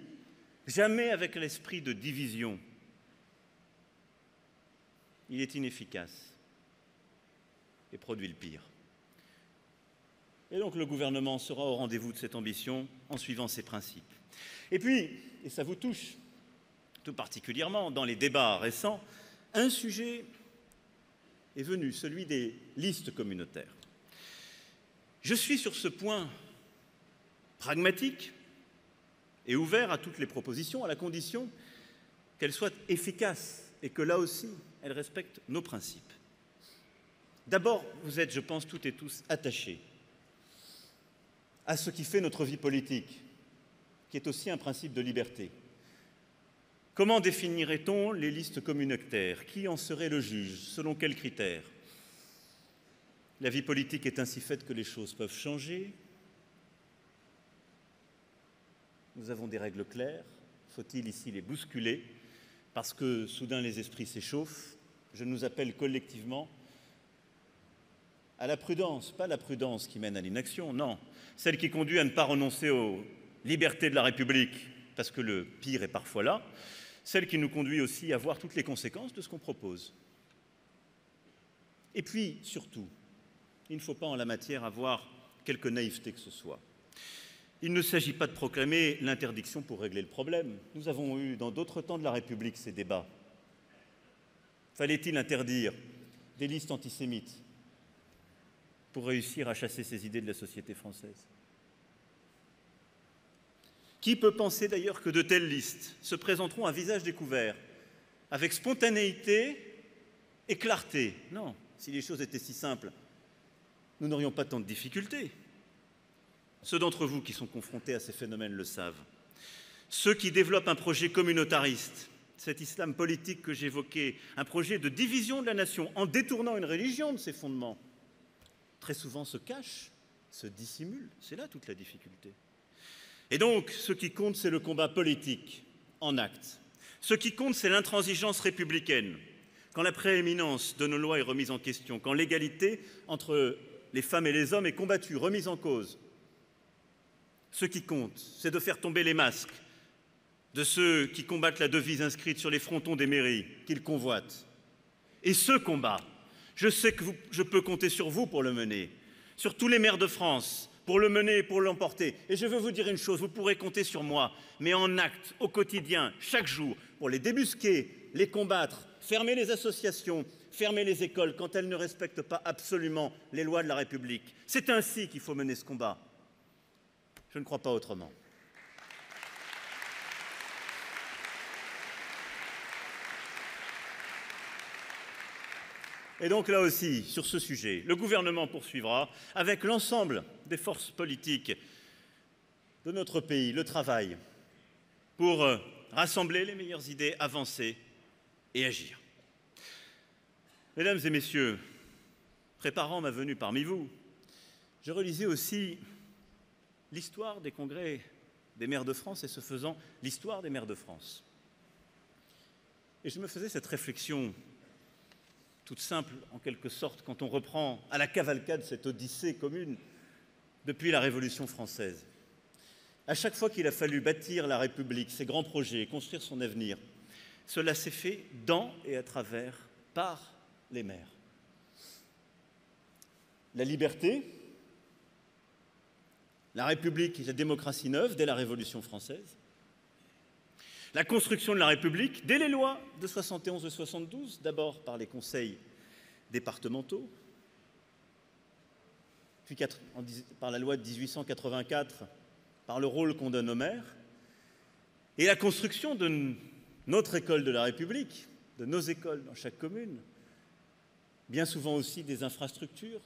jamais avec l'esprit de division. Il est inefficace et produit le pire. Et donc le gouvernement sera au rendez-vous de cette ambition en suivant ces principes. Et puis, et ça vous touche tout particulièrement dans les débats récents, un sujet est venu, celui des listes communautaires. Je suis sur ce point pragmatique et ouvert à toutes les propositions, à la condition qu'elles soient efficaces et que là aussi, elles respectent nos principes. D'abord, vous êtes, je pense, toutes et tous attachés à ce qui fait notre vie politique, qui est aussi un principe de liberté. Comment définirait-on les listes communautaires? Qui en serait le juge? Selon quels critères? La vie politique est ainsi faite que les choses peuvent changer. Nous avons des règles claires. Faut-il ici les bousculer? Parce que soudain les esprits s'échauffent. Je nous appelle collectivement à la prudence, pas la prudence qui mène à l'inaction, non, celle qui conduit à ne pas renoncer aux libertés de la République, parce que le pire est parfois là, celle qui nous conduit aussi à voir toutes les conséquences de ce qu'on propose. Et puis, surtout, il ne faut pas en la matière avoir quelque naïveté que ce soit. Il ne s'agit pas de proclamer l'interdiction pour régler le problème. Nous avons eu dans d'autres temps de la République ces débats. Fallait-il interdire des listes antisémites pour réussir à chasser ces idées de la société française? Qui peut penser d'ailleurs que de telles listes se présenteront à visage découvert, avec spontanéité et clarté? Non, si les choses étaient si simples, nous n'aurions pas tant de difficultés. Ceux d'entre vous qui sont confrontés à ces phénomènes le savent. Ceux qui développent un projet communautariste, cet islam politique que j'évoquais, un projet de division de la nation en détournant une religion de ses fondements, très souvent se cachent, se dissimulent. C'est là toute la difficulté. Et donc, ce qui compte, c'est le combat politique en actes. Ce qui compte, c'est l'intransigeance républicaine. Quand la prééminence de nos lois est remise en question, quand l'égalité entre les femmes et les hommes est combattue, remise en cause, ce qui compte, c'est de faire tomber les masques de ceux qui combattent la devise inscrite sur les frontons des mairies qu'ils convoitent. Et ce combat, je sais que je peux compter sur vous pour le mener, sur tous les maires de France, pour le mener et pour l'emporter. Et je veux vous dire une chose, vous pourrez compter sur moi, mais en actes, au quotidien, chaque jour, pour les débusquer, les combattre, fermer les associations, fermer les écoles quand elles ne respectent pas absolument les lois de la République. C'est ainsi qu'il faut mener ce combat. Je ne crois pas autrement. Et donc là aussi, sur ce sujet, le gouvernement poursuivra avec l'ensemble des forces politiques de notre pays le travail pour rassembler les meilleures idées, avancer et agir. Mesdames et messieurs, préparant ma venue parmi vous, je relisais aussi l'histoire des congrès des maires de France et, ce faisant, l'histoire des maires de France. Et je me faisais cette réflexion toute simple, en quelque sorte, quand on reprend à la cavalcade cette odyssée commune depuis la Révolution française. À chaque fois qu'il a fallu bâtir la République, ses grands projets, construire son avenir, cela s'est fait dans et à travers, par les maires. La liberté, la République et la démocratie neuve dès la Révolution française, la construction de la République dès les lois de 71 et 72, d'abord par les conseils départementaux, puis par la loi de 1884, par le rôle qu'on donne aux maires, et la construction de notre école de la République, de nos écoles dans chaque commune, bien souvent aussi des infrastructures,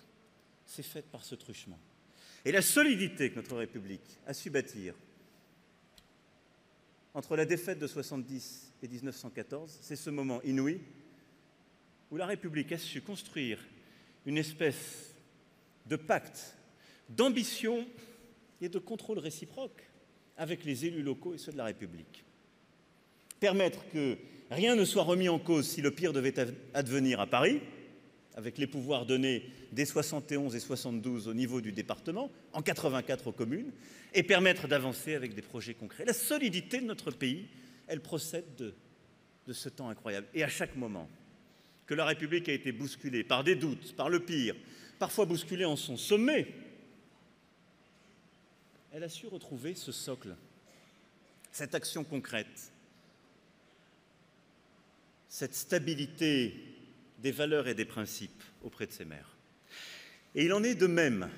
c'est faite par ce truchement. Et la solidité que notre République a su bâtir entre la défaite de 70 et 1914, c'est ce moment inouï où la République a su construire une espèce de pacte d'ambition et de contrôle réciproque avec les élus locaux et ceux de la République. Permettre que rien ne soit remis en cause si le pire devait advenir à Paris, avec les pouvoirs donnés dès 71 et 72 au niveau du département, en 84 aux communes, et permettre d'avancer avec des projets concrets. La solidité de notre pays, elle procède de ce temps incroyable. Et à chaque moment que la République a été bousculée par des doutes, par le pire, parfois bousculée en son sommet, elle a su retrouver ce socle, cette action concrète, cette stabilité des valeurs et des principes auprès de ses maires. Et il en est de même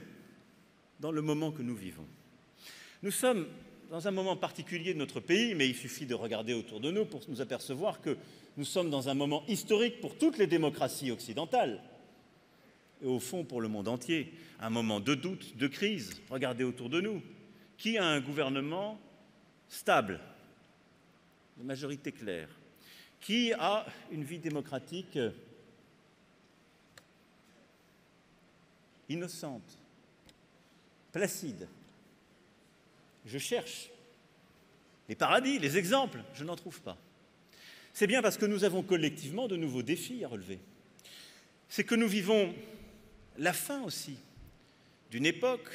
dans le moment que nous vivons. Nous sommes dans un moment particulier de notre pays, mais il suffit de regarder autour de nous pour nous apercevoir que nous sommes dans un moment historique pour toutes les démocraties occidentales, et au fond pour le monde entier, un moment de doute, de crise. Regardez autour de nous. Qui a un gouvernement stable, de majorité claire? Qui a une vie démocratique innocente, placide? Je cherche les paradis, les exemples, je n'en trouve pas. C'est bien parce que nous avons collectivement de nouveaux défis à relever. C'est que nous vivons la fin aussi d'une époque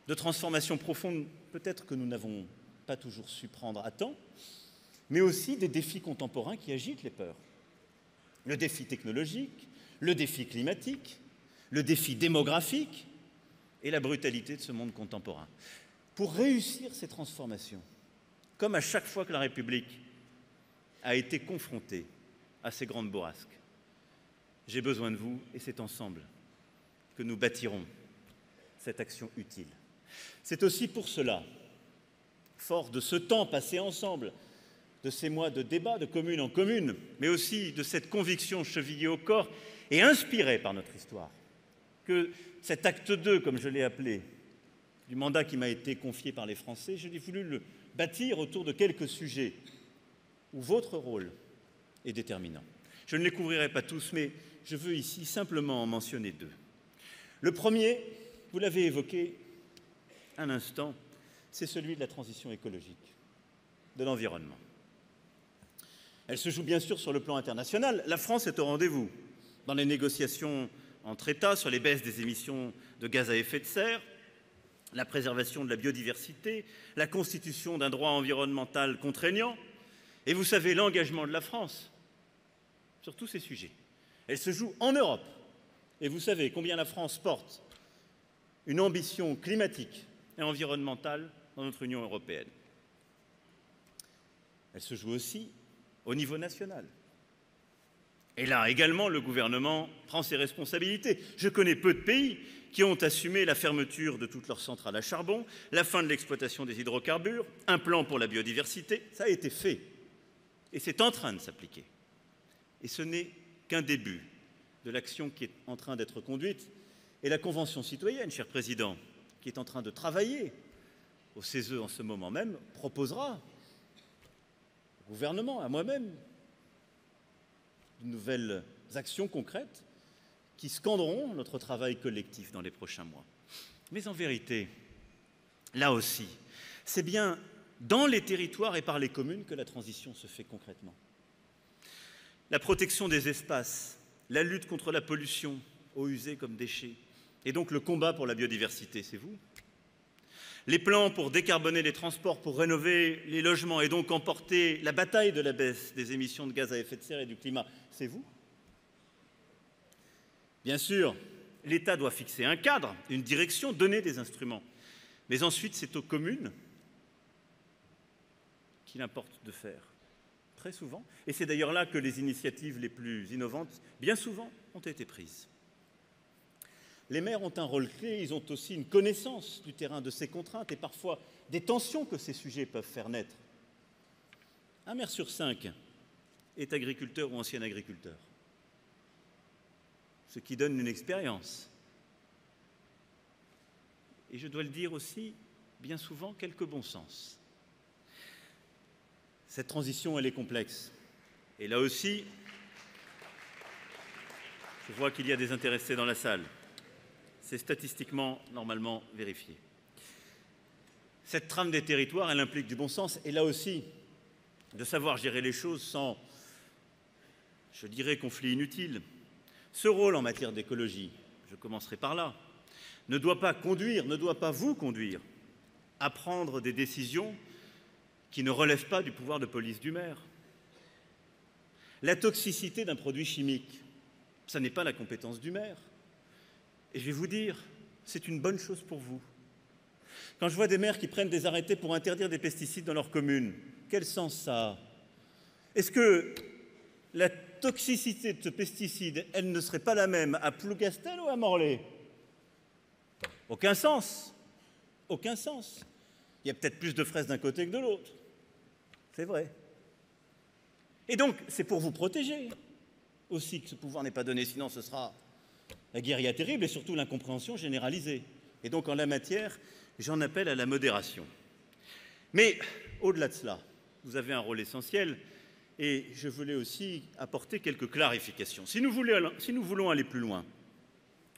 de transformation profonde, peut-être que nous n'avons pas toujours su prendre à temps, mais aussi des défis contemporains qui agitent les peurs. Le défi technologique, le défi climatique, le défi démographique et la brutalité de ce monde contemporain. Pour réussir ces transformations, comme à chaque fois que la République a été confrontée à ces grandes bourrasques, j'ai besoin de vous et c'est ensemble que nous bâtirons cette action utile. C'est aussi pour cela, fort de ce temps passé ensemble, de ces mois de débat de commune en commune, mais aussi de cette conviction chevillée au corps et inspirée par notre histoire, que cet acte 2, comme je l'ai appelé, du mandat qui m'a été confié par les Français, je l'ai voulu le bâtir autour de quelques sujets où votre rôle est déterminant. Je ne les couvrirai pas tous, mais je veux ici simplement en mentionner deux. Le premier, vous l'avez évoqué un instant, c'est celui de la transition écologique, de l'environnement. Elle se joue bien sûr sur le plan international. La France est au rendez-vous dans les négociations entre États sur les baisses des émissions de gaz à effet de serre, la préservation de la biodiversité, la constitution d'un droit environnemental contraignant. Et vous savez l'engagement de la France sur tous ces sujets. Elle se joue en Europe. Et vous savez combien la France porte une ambition climatique et environnementale dans notre Union européenne. Elle se joue aussi au niveau national. Et là également, le gouvernement prend ses responsabilités. Je connais peu de pays qui ont assumé la fermeture de toutes leurs centrales à charbon, la fin de l'exploitation des hydrocarbures, un plan pour la biodiversité. Ça a été fait. Et c'est en train de s'appliquer. Et ce n'est qu'un début de l'action qui est en train d'être conduite. Et la Convention citoyenne, cher Président, qui est en train de travailler au CESE en ce moment même, proposera au gouvernement, à moi-même, de nouvelles actions concrètes qui scanderont notre travail collectif dans les prochains mois. Mais en vérité, là aussi, c'est bien dans les territoires et par les communes que la transition se fait concrètement. La protection des espaces, la lutte contre la pollution, eaux usées comme déchets, et donc le combat pour la biodiversité, c'est vous. Les plans pour décarboner les transports, pour rénover les logements et donc emporter la bataille de la baisse des émissions de gaz à effet de serre et du climat, c'est vous. Bien sûr, l'État doit fixer un cadre, une direction, donner des instruments. Mais ensuite, c'est aux communes qu'il importe de faire, très souvent. Et c'est d'ailleurs là que les initiatives les plus innovantes, bien souvent, ont été prises. Les maires ont un rôle clé, ils ont aussi une connaissance du terrain, de ses contraintes et parfois des tensions que ces sujets peuvent faire naître. Un maire sur 5 est agriculteur ou ancien agriculteur, ce qui donne une expérience. Et je dois le dire aussi, bien souvent, quelques bons sens. Cette transition, elle est complexe. Et là aussi, je vois qu'il y a des intéressés dans la salle. C'est statistiquement, normalement, vérifié. Cette trame des territoires, elle implique du bon sens et là aussi, de savoir gérer les choses sans, je dirais, conflit inutile. Ce rôle en matière d'écologie, je commencerai par là, ne doit pas vous conduire à prendre des décisions qui ne relèvent pas du pouvoir de police du maire. La toxicité d'un produit chimique, ça n'est pas la compétence du maire. Et je vais vous dire, c'est une bonne chose pour vous. Quand je vois des maires qui prennent des arrêtés pour interdire des pesticides dans leur commune, quel sens ça a? Est-ce que la toxicité de ce pesticide, elle ne serait pas la même à Plougastel ou à Morlaix? Aucun sens. Aucun sens. Il y a peut-être plus de fraises d'un côté que de l'autre. C'est vrai. Et donc, c'est pour vous protéger aussi que ce pouvoir n'est pas donné, sinon ce sera la guérilla terrible et surtout l'incompréhension généralisée. Et donc, en la matière, j'en appelle à la modération. Mais, au-delà de cela, vous avez un rôle essentiel et je voulais aussi apporter quelques clarifications. Si nous voulons aller plus loin,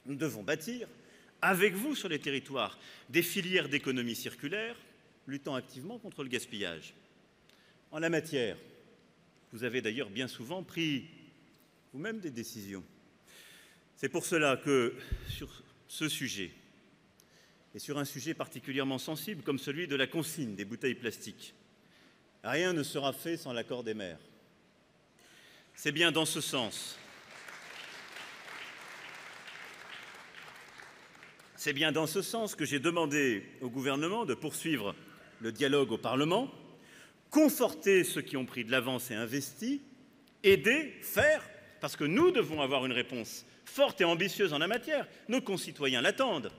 nous devons bâtir, avec vous sur les territoires, des filières d'économie circulaire, luttant activement contre le gaspillage. En la matière, vous avez d'ailleurs bien souvent pris vous-même des décisions. C'est pour cela que, sur ce sujet, et sur un sujet particulièrement sensible comme celui de la consigne des bouteilles plastiques, rien ne sera fait sans l'accord des maires. C'est bien dans ce sens C'est bien dans ce sens que j'ai demandé au gouvernement de poursuivre le dialogue au Parlement, conforter ceux qui ont pris de l'avance et investi, aider, faire, parce que nous devons avoir une réponse forte et ambitieuse en la matière. Nos concitoyens l'attendent.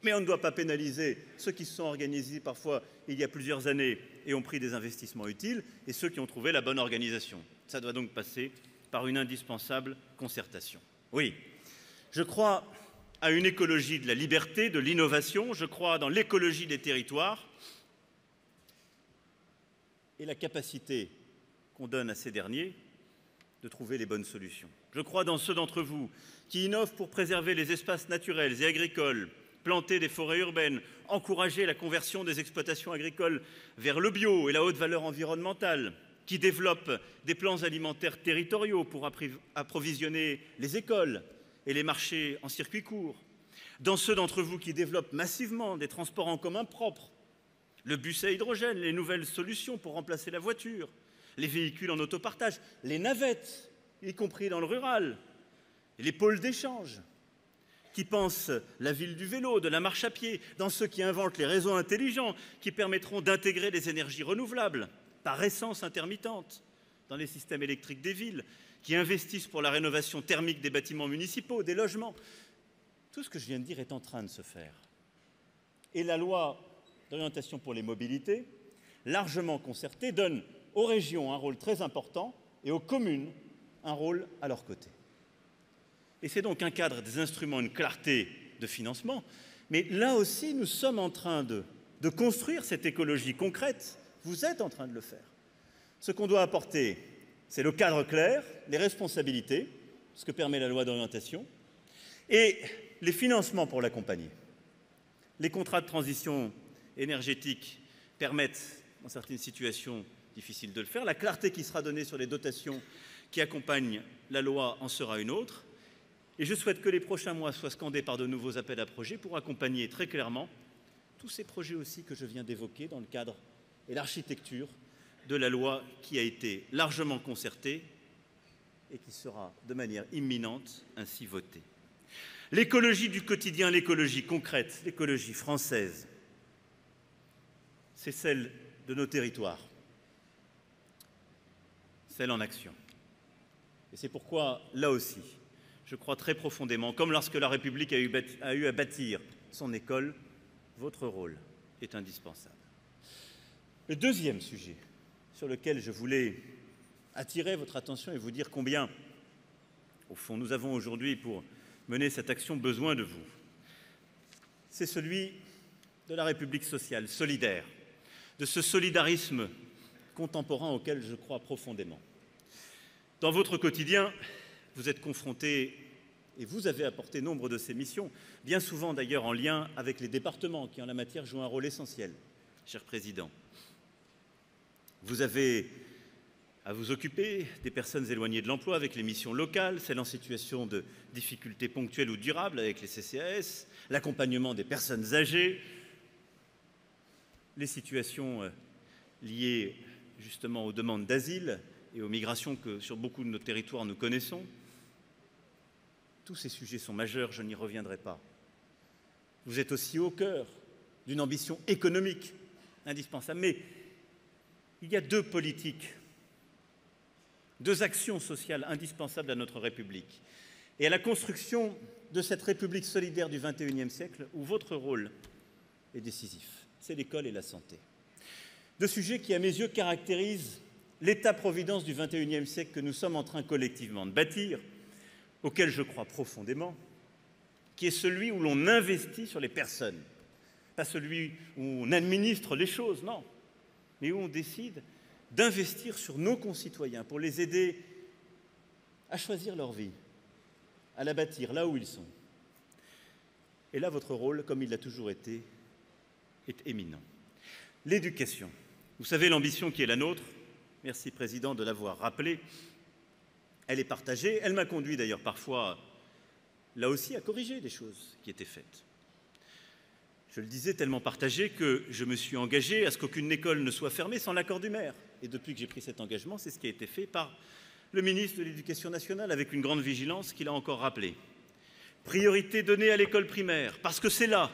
Mais on ne doit pas pénaliser ceux qui se sont organisés parfois il y a plusieurs années et ont pris des investissements utiles et ceux qui ont trouvé la bonne organisation. Ça doit donc passer par une indispensable concertation. Oui, je crois à une écologie de la liberté, de l'innovation, je crois dans l'écologie des territoires et la capacité qu'on donne à ces derniers de trouver les bonnes solutions. Je crois dans ceux d'entre vous qui innovent pour préserver les espaces naturels et agricoles, planter des forêts urbaines, encourager la conversion des exploitations agricoles vers le bio et la haute valeur environnementale, qui développent des plans alimentaires territoriaux pour approvisionner les écoles et les marchés en circuit court, dans ceux d'entre vous qui développent massivement des transports en commun propres, le bus à hydrogène, les nouvelles solutions pour remplacer la voiture, les véhicules en autopartage, les navettes, y compris dans le rural, les pôles d'échange, qui pensent la ville du vélo, de la marche à pied, dans ceux qui inventent les réseaux intelligents qui permettront d'intégrer les énergies renouvelables par essence intermittente dans les systèmes électriques des villes, qui investissent pour la rénovation thermique des bâtiments municipaux, des logements. Tout ce que je viens de dire est en train de se faire. Et la loi d'orientation pour les mobilités, largement concertée, donne aux régions un rôle très important et aux communes un rôle à leur côté. Et c'est donc un cadre, des instruments, une clarté de financement. Mais là aussi, nous sommes en train de construire cette écologie concrète. Vous êtes en train de le faire. Ce qu'on doit apporter, c'est le cadre clair, les responsabilités, ce que permet la loi d'orientation, et les financements pour l'accompagner. Les contrats de transition énergétique permettent, dans certaines situations difficiles de le faire. La clarté qui sera donnée sur les dotations qui accompagnent la loi en sera une autre. Et je souhaite que les prochains mois soient scandés par de nouveaux appels à projets pour accompagner très clairement tous ces projets aussi que je viens d'évoquer dans le cadre et l'architecture de la loi qui a été largement concertée et qui sera de manière imminente ainsi votée. L'écologie du quotidien, l'écologie concrète, l'écologie française, c'est celle de nos territoires, celle en action. Et c'est pourquoi, là aussi, je crois très profondément, comme lorsque la République a eu à bâtir son école, votre rôle est indispensable. Le deuxième sujet sur lequel je voulais attirer votre attention et vous dire combien, au fond, nous avons aujourd'hui pour mener cette action besoin de vous, c'est celui de la République sociale, solidaire, de ce solidarisme contemporain auquel je crois profondément. Dans votre quotidien, vous êtes confrontés, et vous avez apporté nombre de ces missions, bien souvent d'ailleurs en lien avec les départements qui, en la matière, jouent un rôle essentiel, cher Président. Vous avez à vous occuper des personnes éloignées de l'emploi avec les missions locales, celles en situation de difficultés ponctuelles ou durables avec les CCAS, l'accompagnement des personnes âgées, les situations liées justement aux demandes d'asile et aux migrations que sur beaucoup de nos territoires nous connaissons. Tous ces sujets sont majeurs, je n'y reviendrai pas. Vous êtes aussi au cœur d'une ambition économique indispensable. Mais il y a deux politiques, deux actions sociales indispensables à notre République et à la construction de cette République solidaire du XXIe siècle où votre rôle est décisif. C'est l'école et la santé. Deux sujets qui, à mes yeux, caractérisent l'État-providence du XXIe siècle que nous sommes en train collectivement de bâtir, auquel je crois profondément, qui est celui où l'on investit sur les personnes, pas celui où on administre les choses, non, mais où on décide d'investir sur nos concitoyens pour les aider à choisir leur vie, à la bâtir là où ils sont. Et là, votre rôle, comme il l'a toujours été, est éminent. L'éducation. Vous savez l'ambition qui est la nôtre, merci Président de l'avoir rappelé, elle est partagée, elle m'a conduit d'ailleurs parfois, là aussi, à corriger des choses qui étaient faites. Je le disais, tellement partagée que je me suis engagé à ce qu'aucune école ne soit fermée sans l'accord du maire. Et depuis que j'ai pris cet engagement, c'est ce qui a été fait par le ministre de l'Éducation nationale avec une grande vigilance qu'il a encore rappelé. Priorité donnée à l'école primaire, parce que c'est là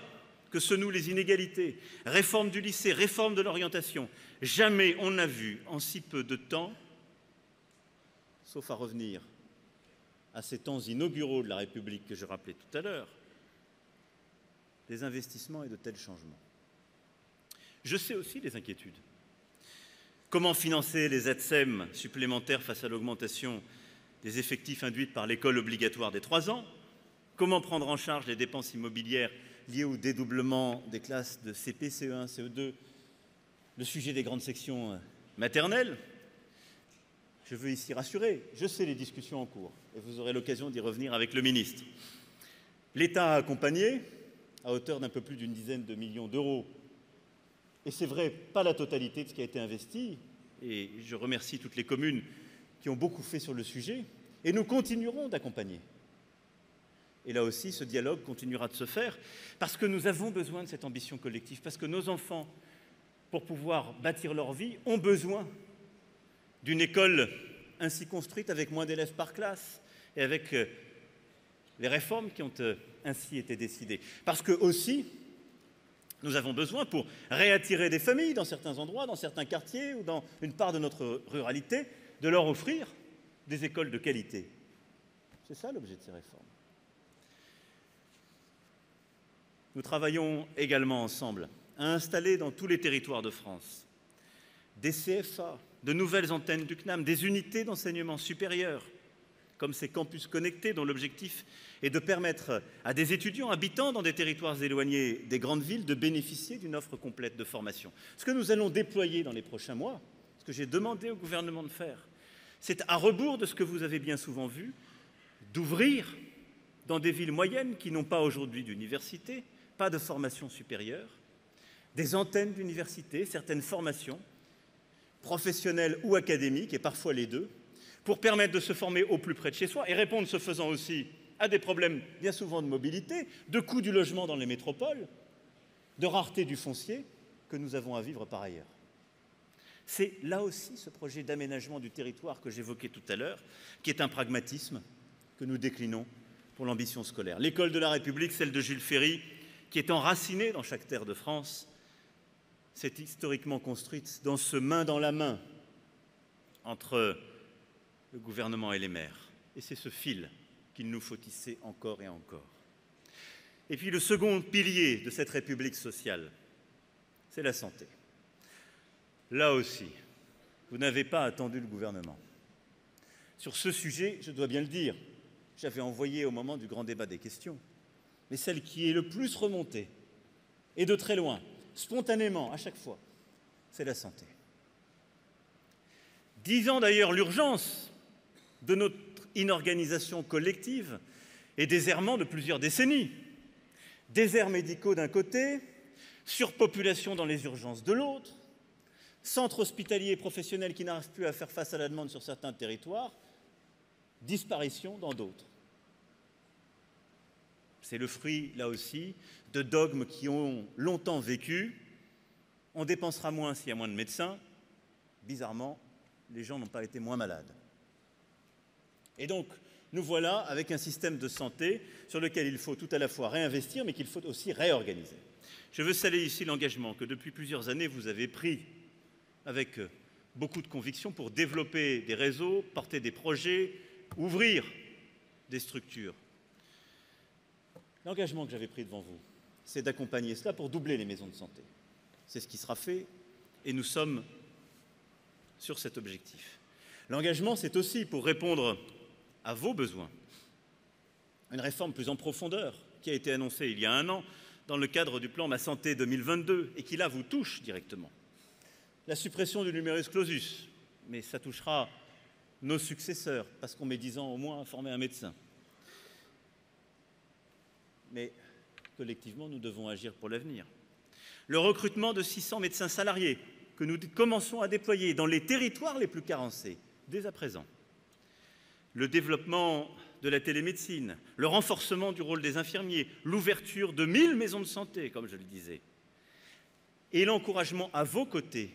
que se nouent les inégalités. Réforme du lycée, réforme de l'orientation. Jamais on n'a vu en si peu de temps, sauf à revenir à ces temps inauguraux de la République que je rappelais tout à l'heure, des investissements et de tels changements. Je sais aussi les inquiétudes. Comment financer les ATSEM supplémentaires face à l'augmentation des effectifs induite par l'école obligatoire des 3 ans? Comment prendre en charge les dépenses immobilières liées au dédoublement des classes de CP, CE1, CE2? Le sujet des grandes sections maternelles? Je veux ici rassurer, je sais les discussions en cours et vous aurez l'occasion d'y revenir avec le ministre. L'État a accompagné à hauteur d'un peu plus d'une dizaine de millions d'euros. Et c'est vrai, pas la totalité de ce qui a été investi, et je remercie toutes les communes qui ont beaucoup fait sur le sujet, et nous continuerons d'accompagner. Et là aussi, ce dialogue continuera de se faire, parce que nous avons besoin de cette ambition collective, parce que nos enfants, pour pouvoir bâtir leur vie, ont besoin d'une école ainsi construite, avec moins d'élèves par classe, et avec les réformes qui ont ainsi été décidées. Parce que aussi, nous avons besoin, pour réattirer des familles dans certains endroits, dans certains quartiers ou dans une part de notre ruralité, de leur offrir des écoles de qualité. C'est ça l'objet de ces réformes. Nous travaillons également ensemble à installer dans tous les territoires de France des CFA, de nouvelles antennes du CNAM, des unités d'enseignement supérieur, comme ces campus connectés dont l'objectif est de permettre à des étudiants habitant dans des territoires éloignés des grandes villes de bénéficier d'une offre complète de formation. Ce que nous allons déployer dans les prochains mois, ce que j'ai demandé au gouvernement de faire, c'est à rebours de ce que vous avez bien souvent vu, d'ouvrir dans des villes moyennes qui n'ont pas aujourd'hui d'université, pas de formation supérieure, des antennes d'université, certaines formations professionnelles ou académiques, et parfois les deux, pour permettre de se former au plus près de chez soi et répondre ce faisant aussi à des problèmes bien souvent de mobilité, de coût du logement dans les métropoles, de rareté du foncier que nous avons à vivre par ailleurs. C'est là aussi ce projet d'aménagement du territoire que j'évoquais tout à l'heure, qui est un pragmatisme que nous déclinons pour l'ambition scolaire. L'école de la République, celle de Jules Ferry, qui est enracinée dans chaque terre de France, s'est historiquement construite dans ce main dans la main entre le gouvernement et les maires. Et c'est ce fil qu'il nous faut tisser encore et encore. Et puis le second pilier de cette République sociale, c'est la santé. Là aussi, vous n'avez pas attendu le gouvernement. Sur ce sujet, je dois bien le dire, j'avais envoyé au moment du grand débat des questions, mais celle qui est le plus remontée, et de très loin, spontanément, à chaque fois, c'est la santé. Disant d'ailleurs l'urgence de notre inorganisation collective et des errements de plusieurs décennies. Déserts médicaux d'un côté, surpopulation dans les urgences de l'autre, centres hospitaliers et professionnels qui n'arrivent plus à faire face à la demande sur certains territoires, disparition dans d'autres. C'est le fruit, là aussi, de dogmes qui ont longtemps vécu. On dépensera moins s'il y a moins de médecins. Bizarrement, les gens n'ont pas été moins malades. Et donc, nous voilà avec un système de santé sur lequel il faut tout à la fois réinvestir, mais qu'il faut aussi réorganiser. Je veux saluer ici l'engagement que depuis plusieurs années vous avez pris avec beaucoup de conviction pour développer des réseaux, porter des projets, ouvrir des structures. L'engagement que j'avais pris devant vous, c'est d'accompagner cela pour doubler les maisons de santé. C'est ce qui sera fait et nous sommes sur cet objectif. L'engagement, c'est aussi pour répondre à vos besoins. Une réforme plus en profondeur qui a été annoncée il y a 1 an dans le cadre du plan Ma Santé 2022 et qui là vous touche directement. La suppression du numerus clausus, mais ça touchera nos successeurs parce qu'on met 10 ans au moins à former un médecin. Mais collectivement, nous devons agir pour l'avenir. Le recrutement de 600 médecins salariés que nous commençons à déployer dans les territoires les plus carencés, dès à présent. Le développement de la télémédecine, le renforcement du rôle des infirmiers, l'ouverture de 1000 maisons de santé, comme je le disais, et l'encouragement à vos côtés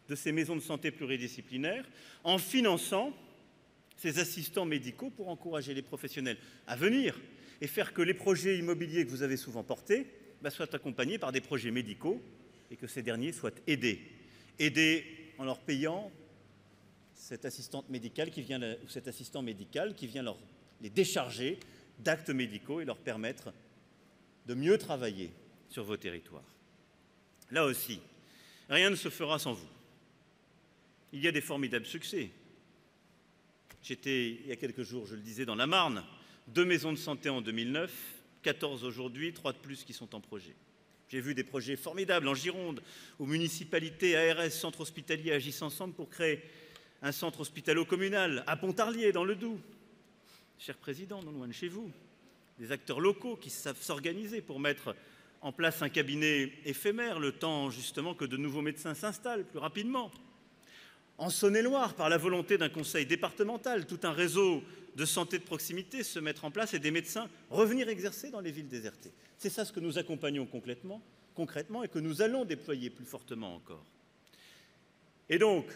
de ces maisons de santé pluridisciplinaires en finançant ces assistants médicaux pour encourager les professionnels à venir, et faire que les projets immobiliers que vous avez souvent portés soient accompagnés par des projets médicaux et que ces derniers soient aidés. Aidés en leur payant cette assistante médicale ou cet assistant médical qui vient les décharger d'actes médicaux et leur permettre de mieux travailler sur vos territoires. Là aussi, rien ne se fera sans vous. Il y a des formidables succès. J'étais, il y a quelques jours, je le disais, dans la Marne, 2 maisons de santé en 2009, 14 aujourd'hui, 3 de plus qui sont en projet. J'ai vu des projets formidables en Gironde, où municipalités, ARS, centres hospitaliers agissent ensemble pour créer un centre hospitalo-communal à Pontarlier, dans le Doubs. Cher Président, non loin de chez vous, des acteurs locaux qui savent s'organiser pour mettre en place un cabinet éphémère, le temps justement que de nouveaux médecins s'installent plus rapidement. En Saône-et-Loire, par la volonté d'un conseil départemental, tout un réseau de santé de proximité se mettre en place et des médecins revenir exercer dans les villes désertées. C'est ça ce que nous accompagnons concrètement et que nous allons déployer plus fortement encore. Et donc,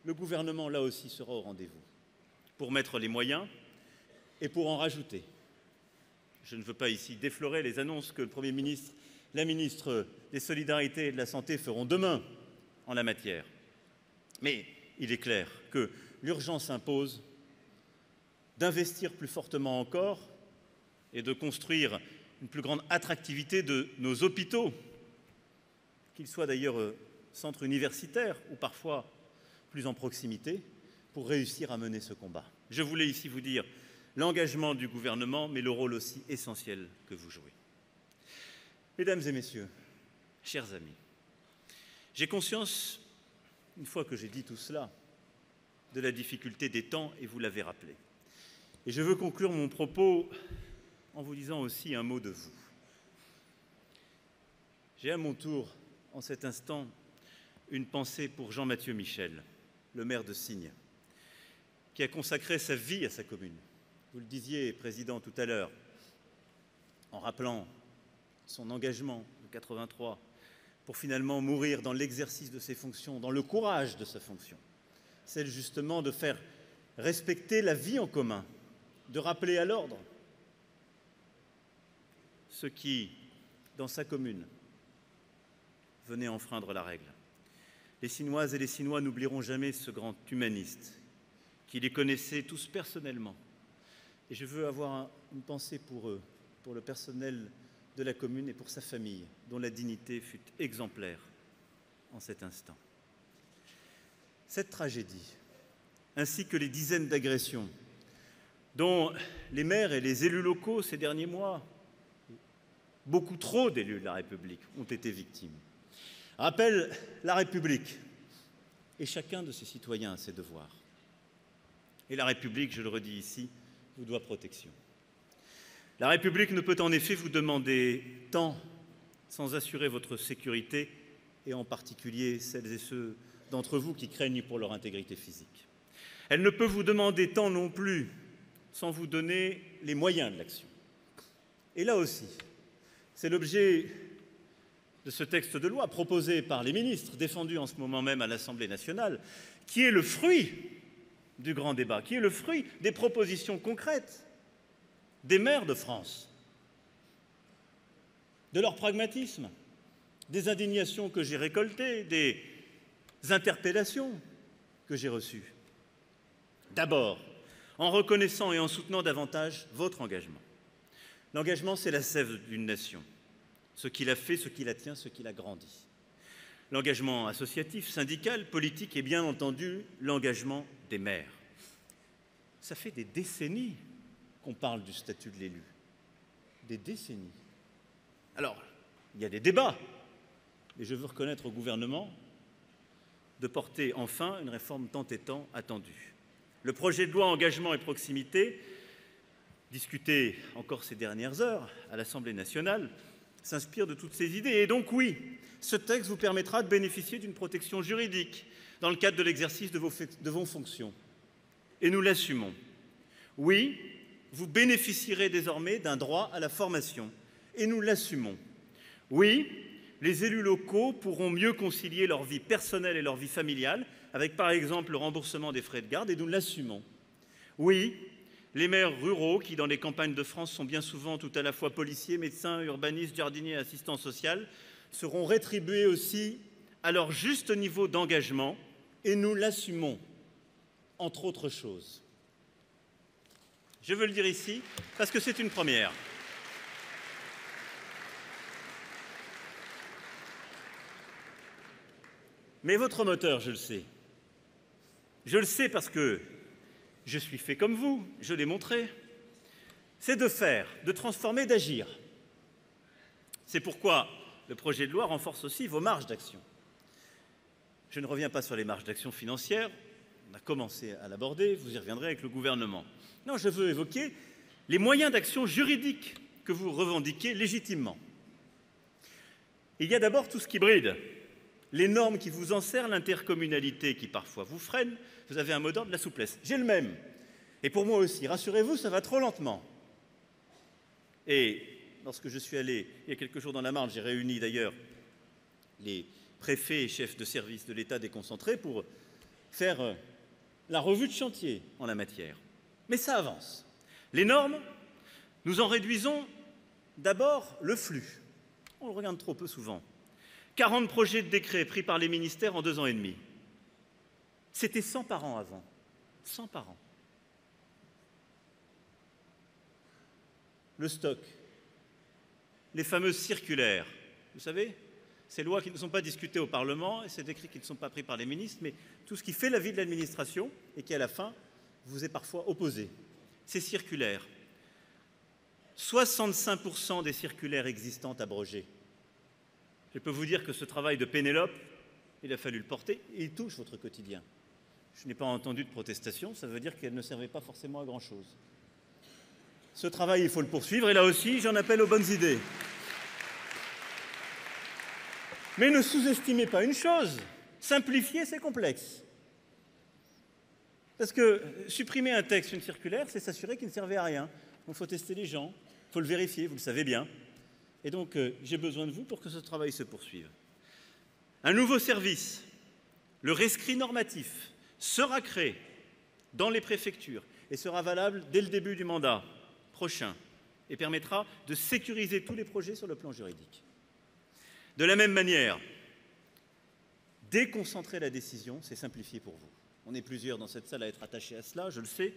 le gouvernement, là aussi, sera au rendez-vous pour mettre les moyens et pour en rajouter. Je ne veux pas ici déflorer les annonces que le Premier ministre, la ministre des Solidarités et de la Santé feront demain en la matière. Mais il est clair que l'urgence impose d'investir plus fortement encore et de construire une plus grande attractivité de nos hôpitaux, qu'ils soient d'ailleurs centres universitaires ou parfois plus en proximité, pour réussir à mener ce combat. Je voulais ici vous dire l'engagement du gouvernement, mais le rôle aussi essentiel que vous jouez. Mesdames et messieurs, chers amis, j'ai conscience, une fois que j'ai dit tout cela, de la difficulté des temps, et vous l'avez rappelé. Et je veux conclure mon propos en vous disant aussi un mot de vous. J'ai à mon tour, en cet instant, une pensée pour Jean-Mathieu Michel, le maire de Signes, qui a consacré sa vie à sa commune. Vous le disiez, Président, tout à l'heure, en rappelant son engagement en 83 pour finalement mourir dans l'exercice de ses fonctions, dans le courage de sa fonction, celle justement de faire respecter la vie en commun, de rappeler à l'ordre ceux qui, dans sa commune, venaient enfreindre la règle. Les Signoises et les Signois n'oublieront jamais ce grand humaniste qui les connaissait tous personnellement. Et je veux avoir une pensée pour eux, pour le personnel de la commune et pour sa famille, dont la dignité fut exemplaire en cet instant. Cette tragédie, ainsi que les dizaines d'agressions dont les maires et les élus locaux ces derniers mois, beaucoup trop d'élus de la République, ont été victimes, rappellent la République et chacun de ses citoyens a ses devoirs. Et la République, je le redis ici, vous doit protection. La République ne peut en effet vous demander tant sans assurer votre sécurité, et en particulier celles et ceux d'entre vous qui craignent pour leur intégrité physique. Elle ne peut vous demander tant non plus sans vous donner les moyens de l'action. Et là aussi, c'est l'objet de ce texte de loi proposé par les ministres, défendu en ce moment même à l'Assemblée nationale, qui est le fruit du grand débat, qui est le fruit des propositions concrètes des maires de France, de leur pragmatisme, des indignations que j'ai récoltées, des interpellations que j'ai reçues. D'abord, en reconnaissant et en soutenant davantage votre engagement. L'engagement, c'est la sève d'une nation, ce qui la fait, ce qui la tient, ce qui la grandit. L'engagement associatif, syndical, politique et bien entendu l'engagement des maires. Ça fait des décennies qu'on parle du statut de l'élu. Des décennies. Alors, il y a des débats, et je veux reconnaître au gouvernement de porter enfin une réforme tant et tant attendue. Le projet de loi Engagement et proximité, discuté encore ces dernières heures à l'Assemblée nationale, s'inspire de toutes ces idées. Et donc oui, ce texte vous permettra de bénéficier d'une protection juridique dans le cadre de l'exercice de vos fonctions. Et nous l'assumons. Oui, vous bénéficierez désormais d'un droit à la formation. Et nous l'assumons. Oui, les élus locaux pourront mieux concilier leur vie personnelle et leur vie familiale, avec par exemple le remboursement des frais de garde, et nous l'assumons. Oui, Les maires ruraux, qui dans les campagnes de France sont bien souvent tout à la fois policiers, médecins, urbanistes, jardiniers et assistants sociaux, seront rétribués aussi à leur juste niveau d'engagement, et nous l'assumons, entre autres choses. Je veux le dire ici parce que c'est une première. Mais votre moteur, je le sais. Je le sais parce que je suis fait comme vous, je l'ai montré. C'est de faire, de transformer, d'agir. C'est pourquoi le projet de loi renforce aussi vos marges d'action. Je ne reviens pas sur les marges d'action financières, on a commencé à l'aborder, vous y reviendrez avec le gouvernement. Non, je veux évoquer les moyens d'action juridiques que vous revendiquez légitimement. Il y a d'abord tout ce qui bride, les normes qui vous enserrent, l'intercommunalité qui parfois vous freine. Vous avez un mot d'ordre, la souplesse. J'ai le même. Et pour moi aussi, rassurez-vous, ça va trop lentement. Et lorsque je suis allé il y a quelques jours dans la Marne, j'ai réuni d'ailleurs les préfets et chefs de service de l'État déconcentrés pour faire la revue de chantier en la matière. Mais ça avance. Les normes, nous en réduisons d'abord le flux. On le regarde trop peu souvent. 40 projets de décrets pris par les ministères en 2 ans et demi. C'était 100 par an avant. 100 par an. Le stock. Les fameuses circulaires. Vous savez, ces lois qui ne sont pas discutées au Parlement et ces décrets qui ne sont pas pris par les ministres, mais tout ce qui fait la vie de l'administration et qui, à la fin, vous est parfois opposé. Ces circulaires. 65% des circulaires existantes abrogées. Je peux vous dire que ce travail de Pénélope, il a fallu le porter et il touche votre quotidien. Je n'ai pas entendu de protestation, ça veut dire qu'elle ne servait pas forcément à grand-chose. Ce travail, il faut le poursuivre et là aussi, j'en appelle aux bonnes idées. Mais ne sous-estimez pas une chose, simplifier, c'est complexe. Parce que supprimer un texte, une circulaire, c'est s'assurer qu'il ne servait à rien. Il faut tester les gens, il faut le vérifier, vous le savez bien. Et donc, j'ai besoin de vous pour que ce travail se poursuive. Un nouveau service, le rescrit normatif, sera créé dans les préfectures et sera valable dès le début du mandat prochain et permettra de sécuriser tous les projets sur le plan juridique. De la même manière, déconcentrer la décision, c'est simplifier pour vous. On est plusieurs dans cette salle à être attachés à cela, je le sais.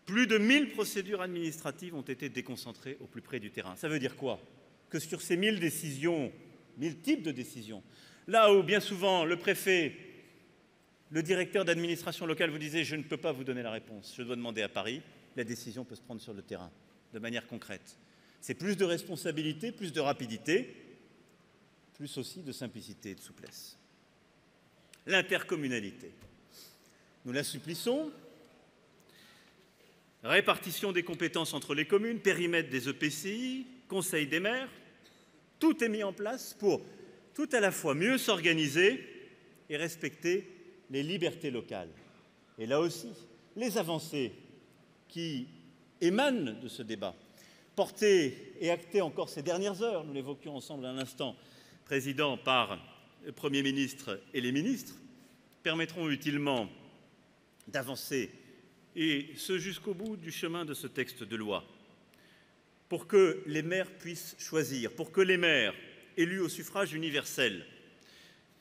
Plus de 1000 procédures administratives ont été déconcentrées au plus près du terrain. Ça veut dire quoi? Que sur ces 1000 décisions, 1000 types de décisions, là où bien souvent le préfet, le directeur d'administration locale vous disait « je ne peux pas vous donner la réponse, je dois demander à Paris », la décision peut se prendre sur le terrain, de manière concrète. C'est plus de responsabilité, plus de rapidité, plus aussi de simplicité et de souplesse. L'intercommunalité. Nous l'assouplissons. Répartition des compétences entre les communes, périmètre des EPCI, conseil des maires. Tout est mis en place pour tout à la fois mieux s'organiser et respecter les libertés locales. Et là aussi, les avancées qui émanent de ce débat, portées et actées encore ces dernières heures, nous l'évoquions ensemble à l'instant, Président, par le Premier ministre et les ministres, permettront utilement d'avancer, et ce jusqu'au bout du chemin de ce texte de loi, pour que les maires puissent choisir, pour que les maires, élus au suffrage universel,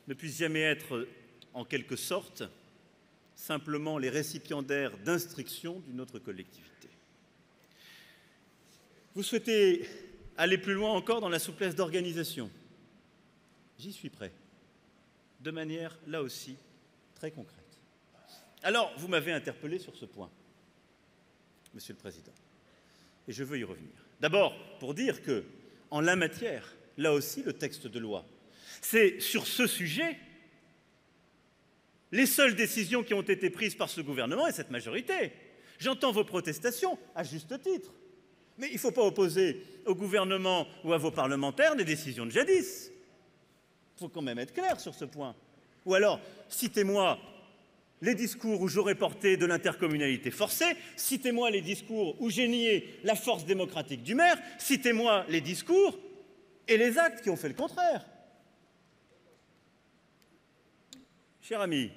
ne puissent jamais être, en quelque sorte, simplement les récipiendaires d'instructions d'une autre collectivité. Vous souhaitez aller plus loin encore dans la souplesse d'organisation. J'y suis prêt, de manière, là aussi, très concrète. Alors, vous m'avez interpellé sur ce point, Monsieur le Président, et je veux y revenir. D'abord, pour dire que, en la matière, là aussi, le texte de loi, c'est sur ce sujet les seules décisions qui ont été prises par ce gouvernement et cette majorité. J'entends vos protestations, à juste titre, mais il ne faut pas opposer au gouvernement ou à vos parlementaires des décisions de jadis. Il faut quand même être clair sur ce point. Ou alors, citez-moi les discours où j'aurais porté de l'intercommunalité forcée, citez-moi les discours où j'ai nié la force démocratique du maire, citez-moi les discours et les actes qui ont fait le contraire. Cher ami,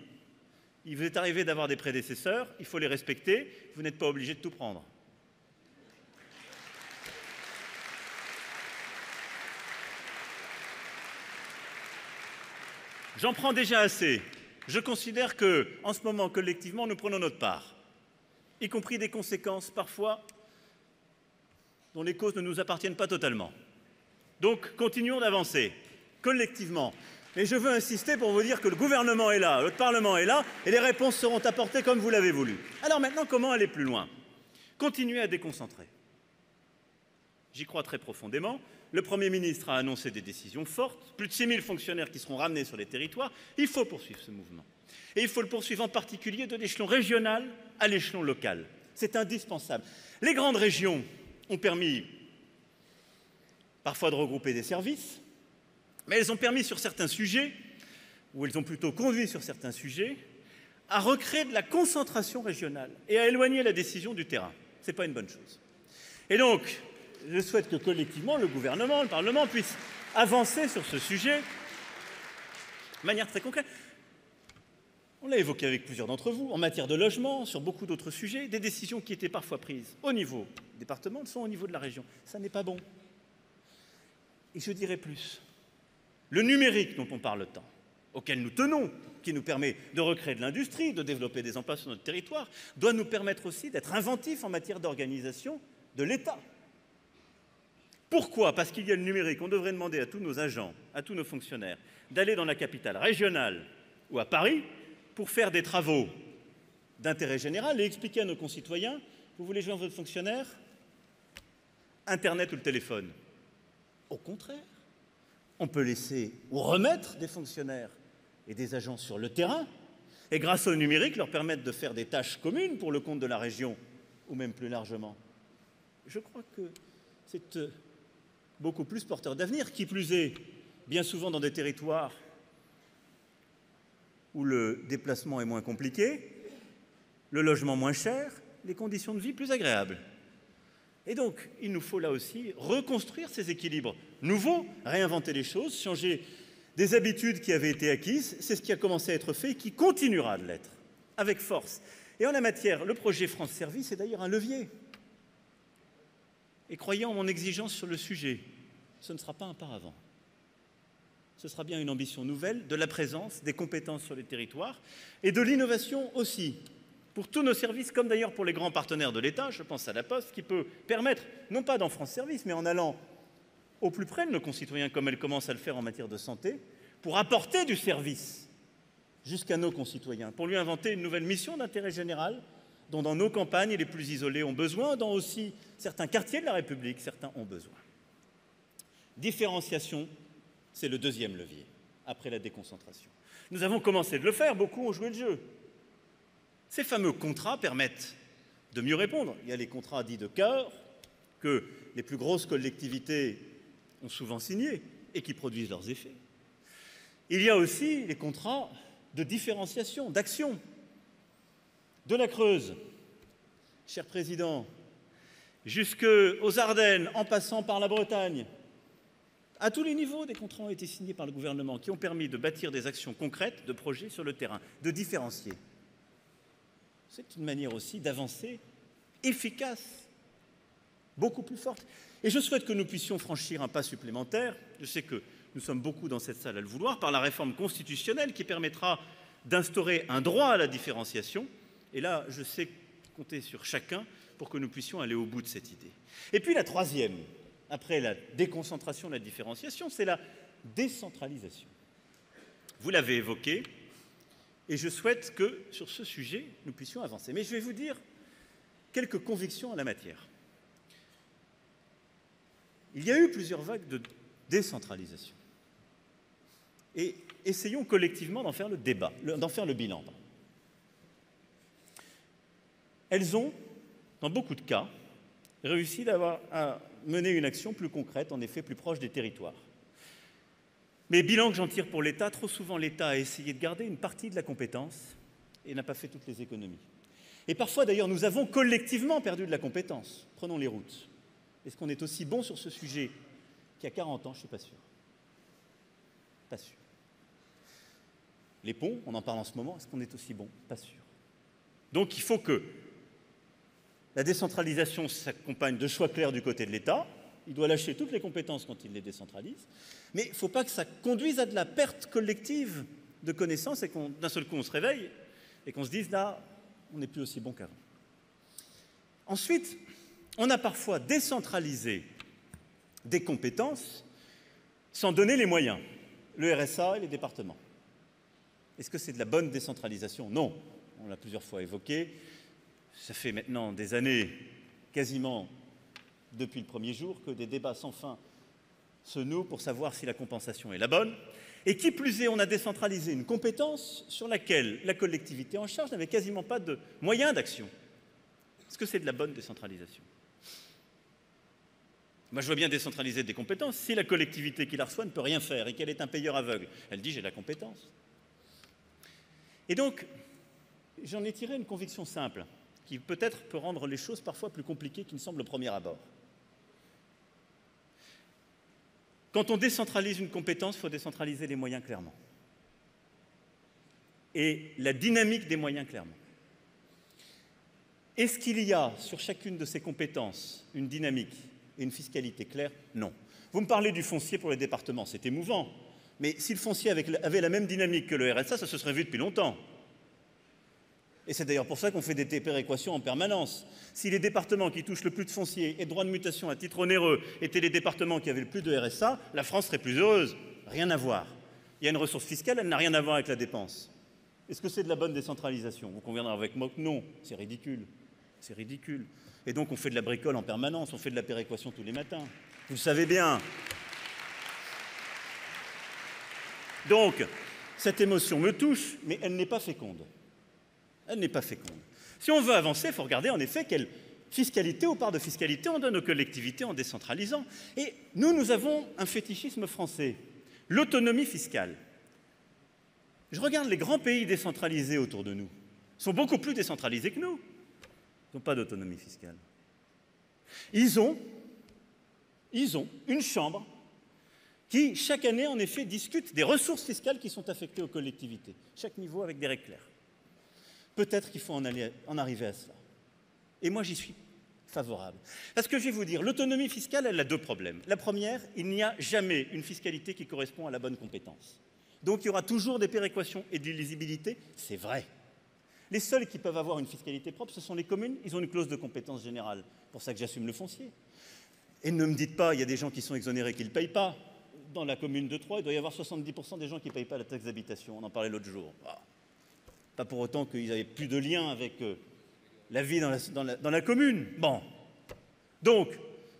Il vous est arrivé d'avoir des prédécesseurs, il faut les respecter, vous n'êtes pas obligé de tout prendre. J'en prends déjà assez. Je considère qu'en ce moment, collectivement, nous prenons notre part, y compris des conséquences parfois dont les causes ne nous appartiennent pas totalement. Donc, continuons d'avancer, collectivement. Mais je veux insister pour vous dire que le gouvernement est là, le Parlement est là, et les réponses seront apportées comme vous l'avez voulu. Alors maintenant, comment aller plus loin? Continuer à déconcentrer. J'y crois très profondément. Le Premier ministre a annoncé des décisions fortes, plus de 6 000 fonctionnaires qui seront ramenés sur les territoires. Il faut poursuivre ce mouvement. Et il faut le poursuivre en particulier de l'échelon régional à l'échelon local. C'est indispensable. Les grandes régions ont permis parfois de regrouper des services, mais elles ont permis sur certains sujets, ou elles ont plutôt conduit sur certains sujets, à recréer de la concentration régionale et à éloigner la décision du terrain. Ce n'est pas une bonne chose. Et donc, je souhaite que collectivement, le gouvernement, le Parlement puissent avancer sur ce sujet de manière très concrète. On l'a évoqué avec plusieurs d'entre vous, en matière de logement, sur beaucoup d'autres sujets, des décisions qui étaient parfois prises au niveau du département sont au niveau de la région. Ça n'est pas bon. Et je dirais plus. Le numérique dont on parle tant, auquel nous tenons, qui nous permet de recréer de l'industrie, de développer des emplois sur notre territoire, doit nous permettre aussi d'être inventifs en matière d'organisation de l'État. Pourquoi? Parce qu'il y a le numérique. On devrait demander à tous nos agents, à tous nos fonctionnaires, d'aller dans la capitale régionale ou à Paris pour faire des travaux d'intérêt général et expliquer à nos concitoyens, vous voulez joindre votre fonctionnaire? Internet ou le téléphone? Au contraire, on peut laisser ou remettre des fonctionnaires et des agents sur le terrain et grâce au numérique leur permettre de faire des tâches communes pour le compte de la région ou même plus largement. Je crois que c'est beaucoup plus porteur d'avenir, qui plus est, bien souvent dans des territoires où le déplacement est moins compliqué, le logement moins cher, les conditions de vie plus agréables. Et donc, il nous faut là aussi reconstruire ces équilibres nouveaux, réinventer les choses, changer des habitudes qui avaient été acquises. C'est ce qui a commencé à être fait et qui continuera de l'être, avec force. Et en la matière, le projet France Service est d'ailleurs un levier. Et croyant en mon exigence sur le sujet, ce ne sera pas un paravent. Ce sera bien une ambition nouvelle de la présence, des compétences sur les territoires et de l'innovation aussi, pour tous nos services, comme d'ailleurs pour les grands partenaires de l'État, je pense à la Poste, qui peut permettre, non pas dans France Service, mais en allant au plus près de nos concitoyens, comme elle commence à le faire en matière de santé, pour apporter du service jusqu'à nos concitoyens, pour lui inventer une nouvelle mission d'intérêt général, dont dans nos campagnes les plus isolées ont besoin, dont aussi certains quartiers de la République, certains ont besoin. Différenciation, c'est le deuxième levier, après la déconcentration. Nous avons commencé de le faire, beaucoup ont joué le jeu. Ces fameux contrats permettent de mieux répondre. Il y a les contrats dits de cœur, que les plus grosses collectivités ont souvent signés et qui produisent leurs effets. Il y a aussi les contrats de différenciation, d'action. De la Creuse, cher Président, jusqu'aux Ardennes, en passant par la Bretagne, à tous les niveaux, des contrats ont été signés par le gouvernement qui ont permis de bâtir des actions concrètes, de projets sur le terrain, de différencier. C'est une manière aussi d'avancer efficace, beaucoup plus forte. Et je souhaite que nous puissions franchir un pas supplémentaire. Je sais que nous sommes beaucoup dans cette salle à le vouloir, par la réforme constitutionnelle qui permettra d'instaurer un droit à la différenciation. Et là, je sais compter sur chacun pour que nous puissions aller au bout de cette idée. Et puis la troisième, après la déconcentration, la différenciation, c'est la décentralisation. Vous l'avez évoqué, et je souhaite que, sur ce sujet, nous puissions avancer. Mais je vais vous dire quelques convictions en la matière. Il y a eu plusieurs vagues de décentralisation. Et essayons collectivement d'en faire le débat, d'en faire le bilan. Elles ont, dans beaucoup de cas, réussi à mener une action plus concrète, en effet plus proche des territoires. Mais bilan que j'en tire pour l'État, trop souvent l'État a essayé de garder une partie de la compétence et n'a pas fait toutes les économies. Et parfois d'ailleurs nous avons collectivement perdu de la compétence. Prenons les routes. Est-ce qu'on est aussi bon sur ce sujet qu'il y a 40 ans? Je ne suis pas sûr. Pas sûr. Les ponts, on en parle en ce moment, est-ce qu'on est aussi bon? Pas sûr. Donc il faut que la décentralisation s'accompagne de choix clairs du côté de l'État. Il doit lâcher toutes les compétences quand il les décentralise. Mais il ne faut pas que ça conduise à de la perte collective de connaissances et qu'on, d'un seul coup, on se réveille et qu'on se dise, là, on n'est plus aussi bon qu'avant. Ensuite, on a parfois décentralisé des compétences sans donner les moyens. Le RSA et les départements. Est-ce que c'est de la bonne décentralisation? Non. On l'a plusieurs fois évoqué. Ça fait maintenant des années, quasiment depuis le premier jour, que des débats sans fin se nouent pour savoir si la compensation est la bonne. Et qui plus est, on a décentralisé une compétence sur laquelle la collectivité en charge n'avait quasiment pas de moyens d'action. Est-ce que c'est de la bonne décentralisation? Moi, je veux bien décentraliser des compétences. Si la collectivité qui la reçoit ne peut rien faire et qu'elle est un payeur aveugle, elle dit « j'ai la compétence ». Et donc, j'en ai tiré une conviction simple, qui peut-être peut rendre les choses parfois plus compliquées qu'il ne semble au premier abord. Quand on décentralise une compétence, il faut décentraliser les moyens clairement. Et la dynamique des moyens clairement. Est-ce qu'il y a sur chacune de ces compétences une dynamique et une fiscalité claire? Non. Vous me parlez du foncier pour les départements, c'est émouvant. Mais si le foncier avait la même dynamique que le RSA, ça se serait vu depuis longtemps. Et c'est d'ailleurs pour ça qu'on fait des péréquations en permanence. Si les départements qui touchent le plus de foncier et de droits de mutation à titre onéreux étaient les départements qui avaient le plus de RSA, la France serait plus heureuse. Rien à voir. Il y a une ressource fiscale, elle n'a rien à voir avec la dépense. Est-ce que c'est de la bonne décentralisation? Vous conviendrez avec moi que non, c'est ridicule. C'est ridicule. Et donc on fait de la bricole en permanence, on fait de la péréquation tous les matins. Vous le savez bien. Donc, cette émotion me touche, mais elle n'est pas féconde. Elle n'est pas féconde. Si on veut avancer, il faut regarder en effet quelle fiscalité ou part de fiscalité on donne aux collectivités en décentralisant. Et nous avons un fétichisme français, l'autonomie fiscale. Je regarde les grands pays décentralisés autour de nous. Ils sont beaucoup plus décentralisés que nous. Ils n'ont pas d'autonomie fiscale. Ils ont une chambre qui, chaque année, en effet, discute des ressources fiscales qui sont affectées aux collectivités, chaque niveau avec des règles claires. Peut-être qu'il faut en arriver à cela. Et moi, j'y suis favorable. Parce que je vais vous dire, l'autonomie fiscale, elle a deux problèmes. La première, il n'y a jamais une fiscalité qui correspond à la bonne compétence. Donc il y aura toujours des péréquations et de l'illisibilité, c'est vrai. Les seuls qui peuvent avoir une fiscalité propre, ce sont les communes. Ils ont une clause de compétence générale. C'est pour ça que j'assume le foncier. Et ne me dites pas, il y a des gens qui sont exonérés qui ne le payent pas. Dans la commune de Troyes, il doit y avoir 70% des gens qui ne payent pas la taxe d'habitation. On en parlait l'autre jour. Pas pour autant qu'ils n'avaient plus de lien avec la vie dans la commune. Bon. Donc,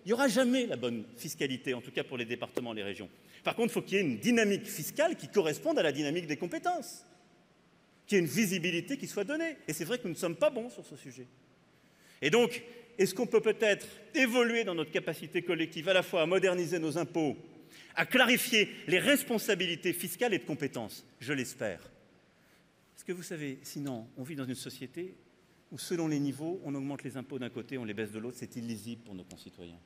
il n'y aura jamais la bonne fiscalité, en tout cas pour les départements et les régions. Par contre, il faut qu'il y ait une dynamique fiscale qui corresponde à la dynamique des compétences, qu'il y ait une visibilité qui soit donnée. Et c'est vrai que nous ne sommes pas bons sur ce sujet. Et donc, est-ce qu'on peut peut-être évoluer dans notre capacité collective à la fois à moderniser nos impôts, à clarifier les responsabilités fiscales et de compétences? Je l'espère. Parce que vous savez, sinon, on vit dans une société où, selon les niveaux, on augmente les impôts d'un côté, on les baisse de l'autre, c'est illisible pour nos concitoyens.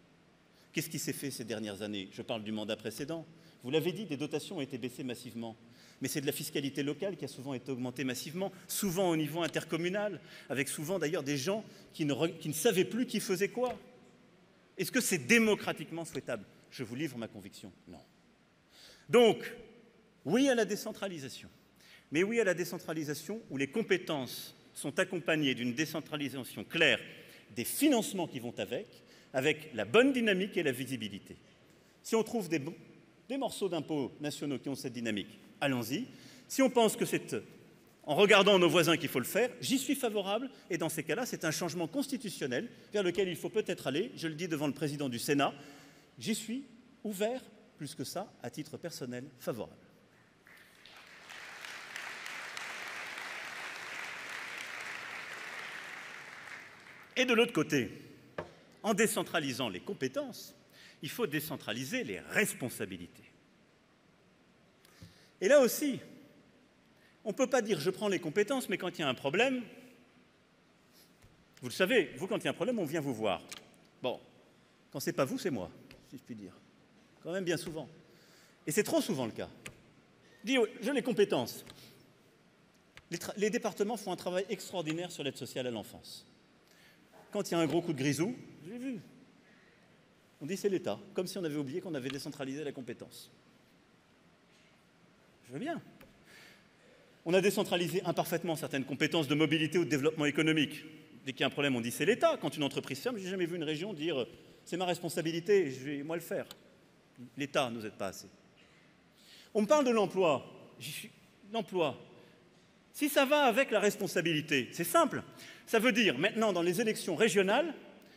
Qu'est-ce qui s'est fait ces dernières années? Je parle du mandat précédent. Vous l'avez dit, des dotations ont été baissées massivement. Mais c'est de la fiscalité locale qui a souvent été augmentée massivement, souvent au niveau intercommunal, avec souvent d'ailleurs des gens qui ne savaient plus qui faisait quoi. Est-ce que c'est démocratiquement souhaitable? Je vous livre ma conviction, non. Donc, oui à la décentralisation. Mais oui à la décentralisation où les compétences sont accompagnées d'une décentralisation claire des financements qui vont avec la bonne dynamique et la visibilité. Si on trouve des morceaux d'impôts nationaux qui ont cette dynamique, allons-y. Si on pense que c'est en regardant nos voisins qu'il faut le faire, j'y suis favorable. Et dans ces cas-là, c'est un changement constitutionnel vers lequel il faut peut-être aller. Je le dis devant le président du Sénat, j'y suis ouvert, plus que ça, à titre personnel, favorable. Et de l'autre côté, en décentralisant les compétences, il faut décentraliser les responsabilités. Et là aussi, on ne peut pas dire « je prends les compétences », mais quand il y a un problème, vous le savez, vous, quand il y a un problème, on vient vous voir. Bon, quand ce n'est pas vous, c'est moi, si je puis dire. Quand même bien souvent. Et c'est trop souvent le cas. Je dis « j'ai les compétences ». Les départements font un travail extraordinaire sur l'aide sociale à l'enfance. Quand il y a un gros coup de grisou, je l'ai vu, on dit c'est l'État, comme si on avait oublié qu'on avait décentralisé la compétence. Je veux bien. On a décentralisé imparfaitement certaines compétences de mobilité ou de développement économique. Dès qu'il y a un problème, on dit c'est l'État. Quand une entreprise ferme, je n'ai jamais vu une région dire c'est ma responsabilité, je vais moi le faire. L'État ne nous aide pas assez. On me parle de l'emploi. L'emploi. Si ça va avec la responsabilité, c'est simple. Ça veut dire maintenant dans les élections régionales,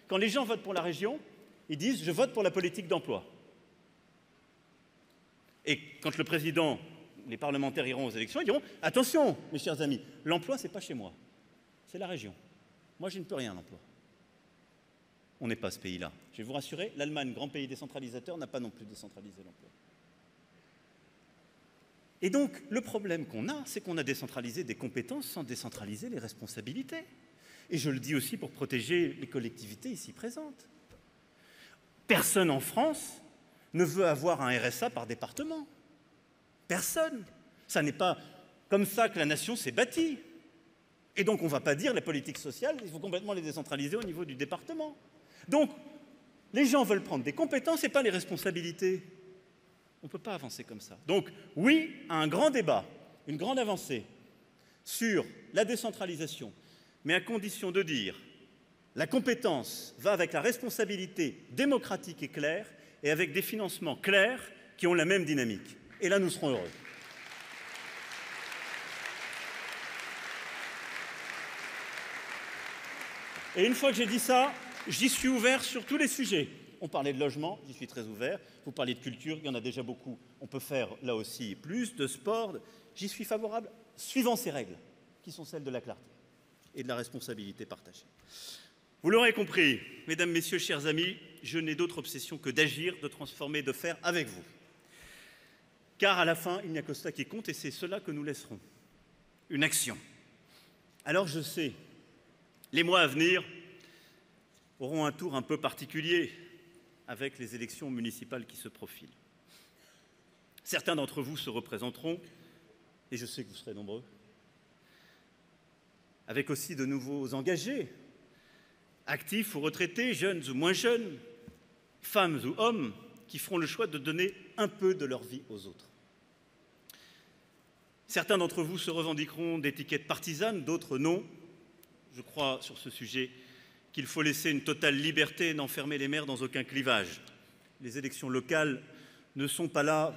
quand les gens votent pour la région, ils disent je vote pour la politique d'emploi. Et quand le président, les parlementaires iront aux élections, ils diront attention, mes chers amis, l'emploi, ce n'est pas chez moi, c'est la région. Moi, je ne peux rien, l'emploi. On n'est pas ce pays-là. Je vais vous rassurer, l'Allemagne, grand pays décentralisateur, n'a pas non plus décentralisé l'emploi. Et donc, le problème qu'on a, c'est qu'on a décentralisé des compétences sans décentraliser les responsabilités. Et je le dis aussi pour protéger les collectivités ici présentes. Personne en France ne veut avoir un RSA par département. Personne. Ça n'est pas comme ça que la nation s'est bâtie. Et donc, on ne va pas dire les politiques sociales, il faut complètement les décentraliser au niveau du département. Donc, les gens veulent prendre des compétences et pas les responsabilités. On ne peut pas avancer comme ça. Donc, oui, à un grand débat, une grande avancée sur la décentralisation, mais à condition de dire la compétence va avec la responsabilité démocratique et claire et avec des financements clairs qui ont la même dynamique. Et là, nous serons heureux. Et une fois que j'ai dit ça, j'y suis ouvert sur tous les sujets. On parlait de logement, j'y suis très ouvert. Vous parliez de culture, il y en a déjà beaucoup. On peut faire là aussi plus, de sport. J'y suis favorable, suivant ces règles, qui sont celles de la clarté et de la responsabilité partagée. Vous l'aurez compris, mesdames, messieurs, chers amis, je n'ai d'autre obsession que d'agir, de transformer, de faire avec vous. Car à la fin, il n'y a que cela qui compte et c'est cela que nous laisserons. Une action. Alors je sais, les mois à venir auront un tour un peu particulier avec les élections municipales qui se profilent. Certains d'entre vous se représenteront, et je sais que vous serez nombreux, avec aussi de nouveaux engagés, actifs ou retraités, jeunes ou moins jeunes, femmes ou hommes, qui feront le choix de donner un peu de leur vie aux autres. Certains d'entre vous se revendiqueront d'étiquettes partisanes, d'autres non. Je crois sur ce sujet qu'il faut laisser une totale liberté et n'enfermer les maires dans aucun clivage. Les élections locales ne sont pas là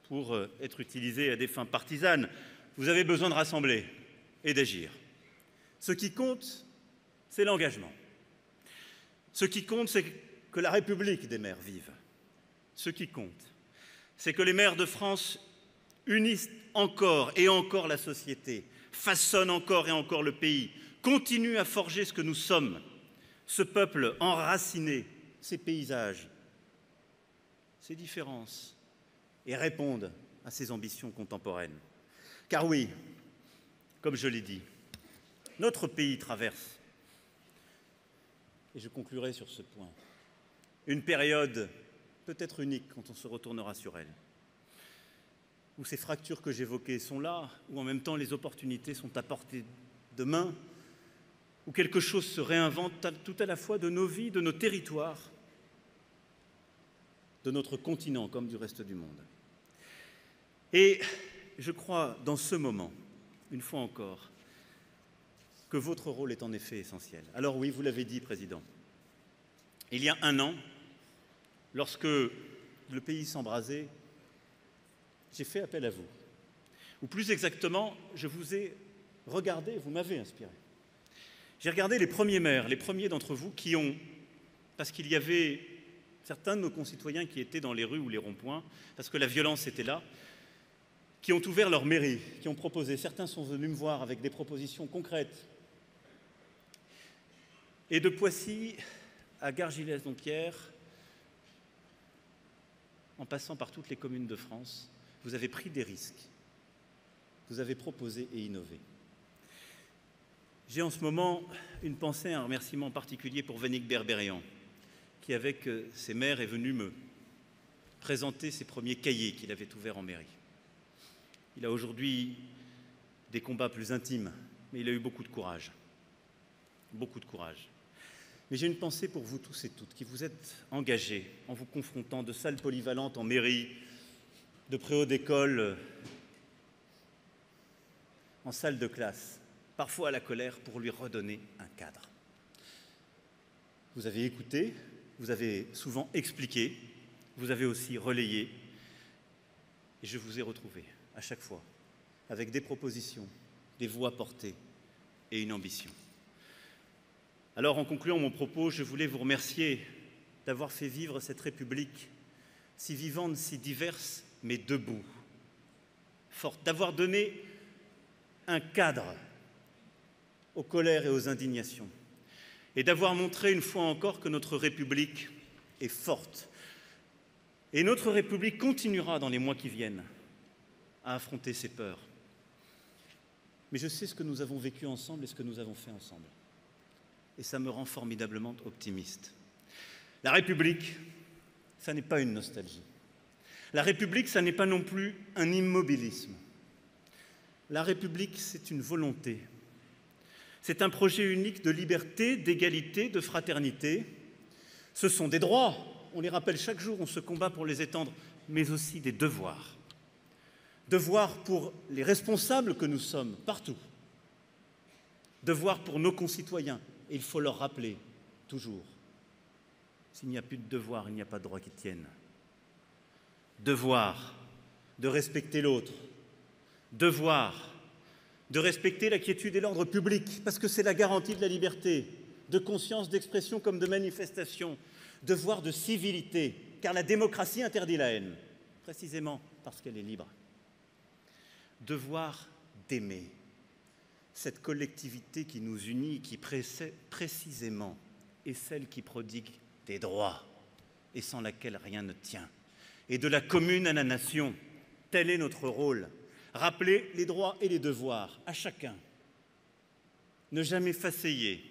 pour être utilisées à des fins partisanes. Vous avez besoin de rassembler et d'agir. Ce qui compte, c'est l'engagement. Ce qui compte, c'est que la République des maires vive. Ce qui compte, c'est que les maires de France unissent encore et encore la société, façonnent encore et encore le pays, continuent à forger ce que nous sommes, ce peuple enraciné, ces paysages, ces différences, et répondent à ces ambitions contemporaines. Car oui, comme je l'ai dit, notre pays traverse, et je conclurai sur ce point, une période peut-être unique quand on se retournera sur elle, où ces fractures que j'évoquais sont là, où en même temps les opportunités sont à portée de main, où quelque chose se réinvente tout à la fois de nos vies, de nos territoires, de notre continent comme du reste du monde. Et je crois dans ce moment, une fois encore, que votre rôle est en effet essentiel. Alors oui, vous l'avez dit, Président, il y a un an, lorsque le pays s'embrasait, j'ai fait appel à vous. Ou plus exactement, je vous ai regardé, vous m'avez inspiré. J'ai regardé les premiers maires, les premiers d'entre vous qui ont, parce qu'il y avait certains de nos concitoyens qui étaient dans les rues ou les ronds-points, parce que la violence était là, qui ont ouvert leur mairie, qui ont proposé. Certains sont venus me voir avec des propositions concrètes. Et de Poissy à Gargilès-Dompierre, en passant par toutes les communes de France, vous avez pris des risques. Vous avez proposé et innové. J'ai en ce moment une pensée, un remerciement particulier pour Vénic Berberian, qui, avec ses maires, est venu me présenter ses premiers cahiers qu'il avait ouverts en mairie. Il a aujourd'hui des combats plus intimes, mais il a eu beaucoup de courage. Beaucoup de courage. Mais j'ai une pensée pour vous tous et toutes qui vous êtes engagés en vous confrontant de salles polyvalentes en mairie, de préaux d'école, en salle de classe, parfois à la colère, pour lui redonner un cadre. Vous avez écouté, vous avez souvent expliqué, vous avez aussi relayé, et je vous ai retrouvé à chaque fois, avec des propositions, des voix portées et une ambition. Alors, en concluant mon propos, je voulais vous remercier d'avoir fait vivre cette République si vivante, si diverse, mais debout, forte, d'avoir donné un cadre aux colères et aux indignations, et d'avoir montré une fois encore que notre République est forte. Et notre République continuera dans les mois qui viennent à affronter ses peurs. Mais je sais ce que nous avons vécu ensemble et ce que nous avons fait ensemble. Et ça me rend formidablement optimiste. La République, ça n'est pas une nostalgie. La République, ça n'est pas non plus un immobilisme. La République, c'est une volonté. C'est un projet unique de liberté, d'égalité, de fraternité. Ce sont des droits, on les rappelle chaque jour, on se combat pour les étendre, mais aussi des devoirs. Devoirs pour les responsables que nous sommes, partout. Devoirs pour nos concitoyens. Et il faut leur rappeler, toujours, s'il n'y a plus de devoirs, il n'y a pas de droits qui tiennent. Devoir de respecter l'autre. Devoir de respecter la quiétude et l'ordre public, parce que c'est la garantie de la liberté, de conscience, d'expression comme de manifestation. Devoir de civilité, car la démocratie interdit la haine, précisément parce qu'elle est libre. Devoir d'aimer. Cette collectivité qui nous unit, qui précisément est celle qui prodigue des droits et sans laquelle rien ne tient. Et de la commune à la nation, tel est notre rôle. Rappeler les droits et les devoirs à chacun. Ne jamais façailler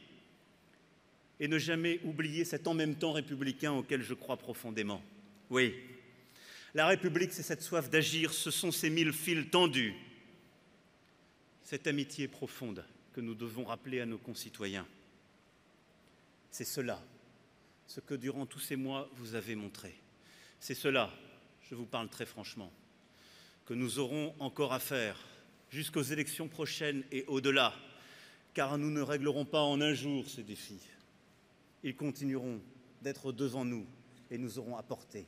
et ne jamais oublier cet en même temps républicain auquel je crois profondément. Oui, la République, c'est cette soif d'agir, ce sont ces 1000 fils tendus. Cette amitié profonde que nous devons rappeler à nos concitoyens. C'est cela, ce que durant tous ces mois vous avez montré. C'est cela, je vous parle très franchement, que nous aurons encore à faire jusqu'aux élections prochaines et au-delà, car nous ne réglerons pas en un jour ces défis. Ils continueront d'être devant nous et nous aurons à porter.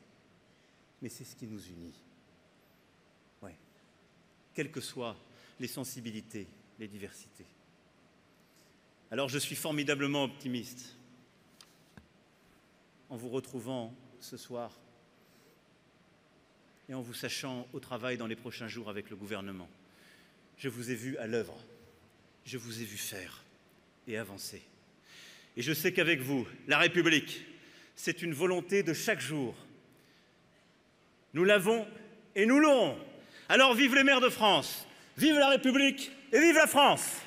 Mais c'est ce qui nous unit. Oui, quelles que soient les sensibilités, les diversités. Alors je suis formidablement optimiste en vous retrouvant ce soir et en vous sachant au travail dans les prochains jours avec le gouvernement. Je vous ai vu à l'œuvre, je vous ai vu faire et avancer. Et je sais qu'avec vous, la République, c'est une volonté de chaque jour. Nous l'avons et nous l'aurons. Alors vive les maires de France! Vive la République et vive la France!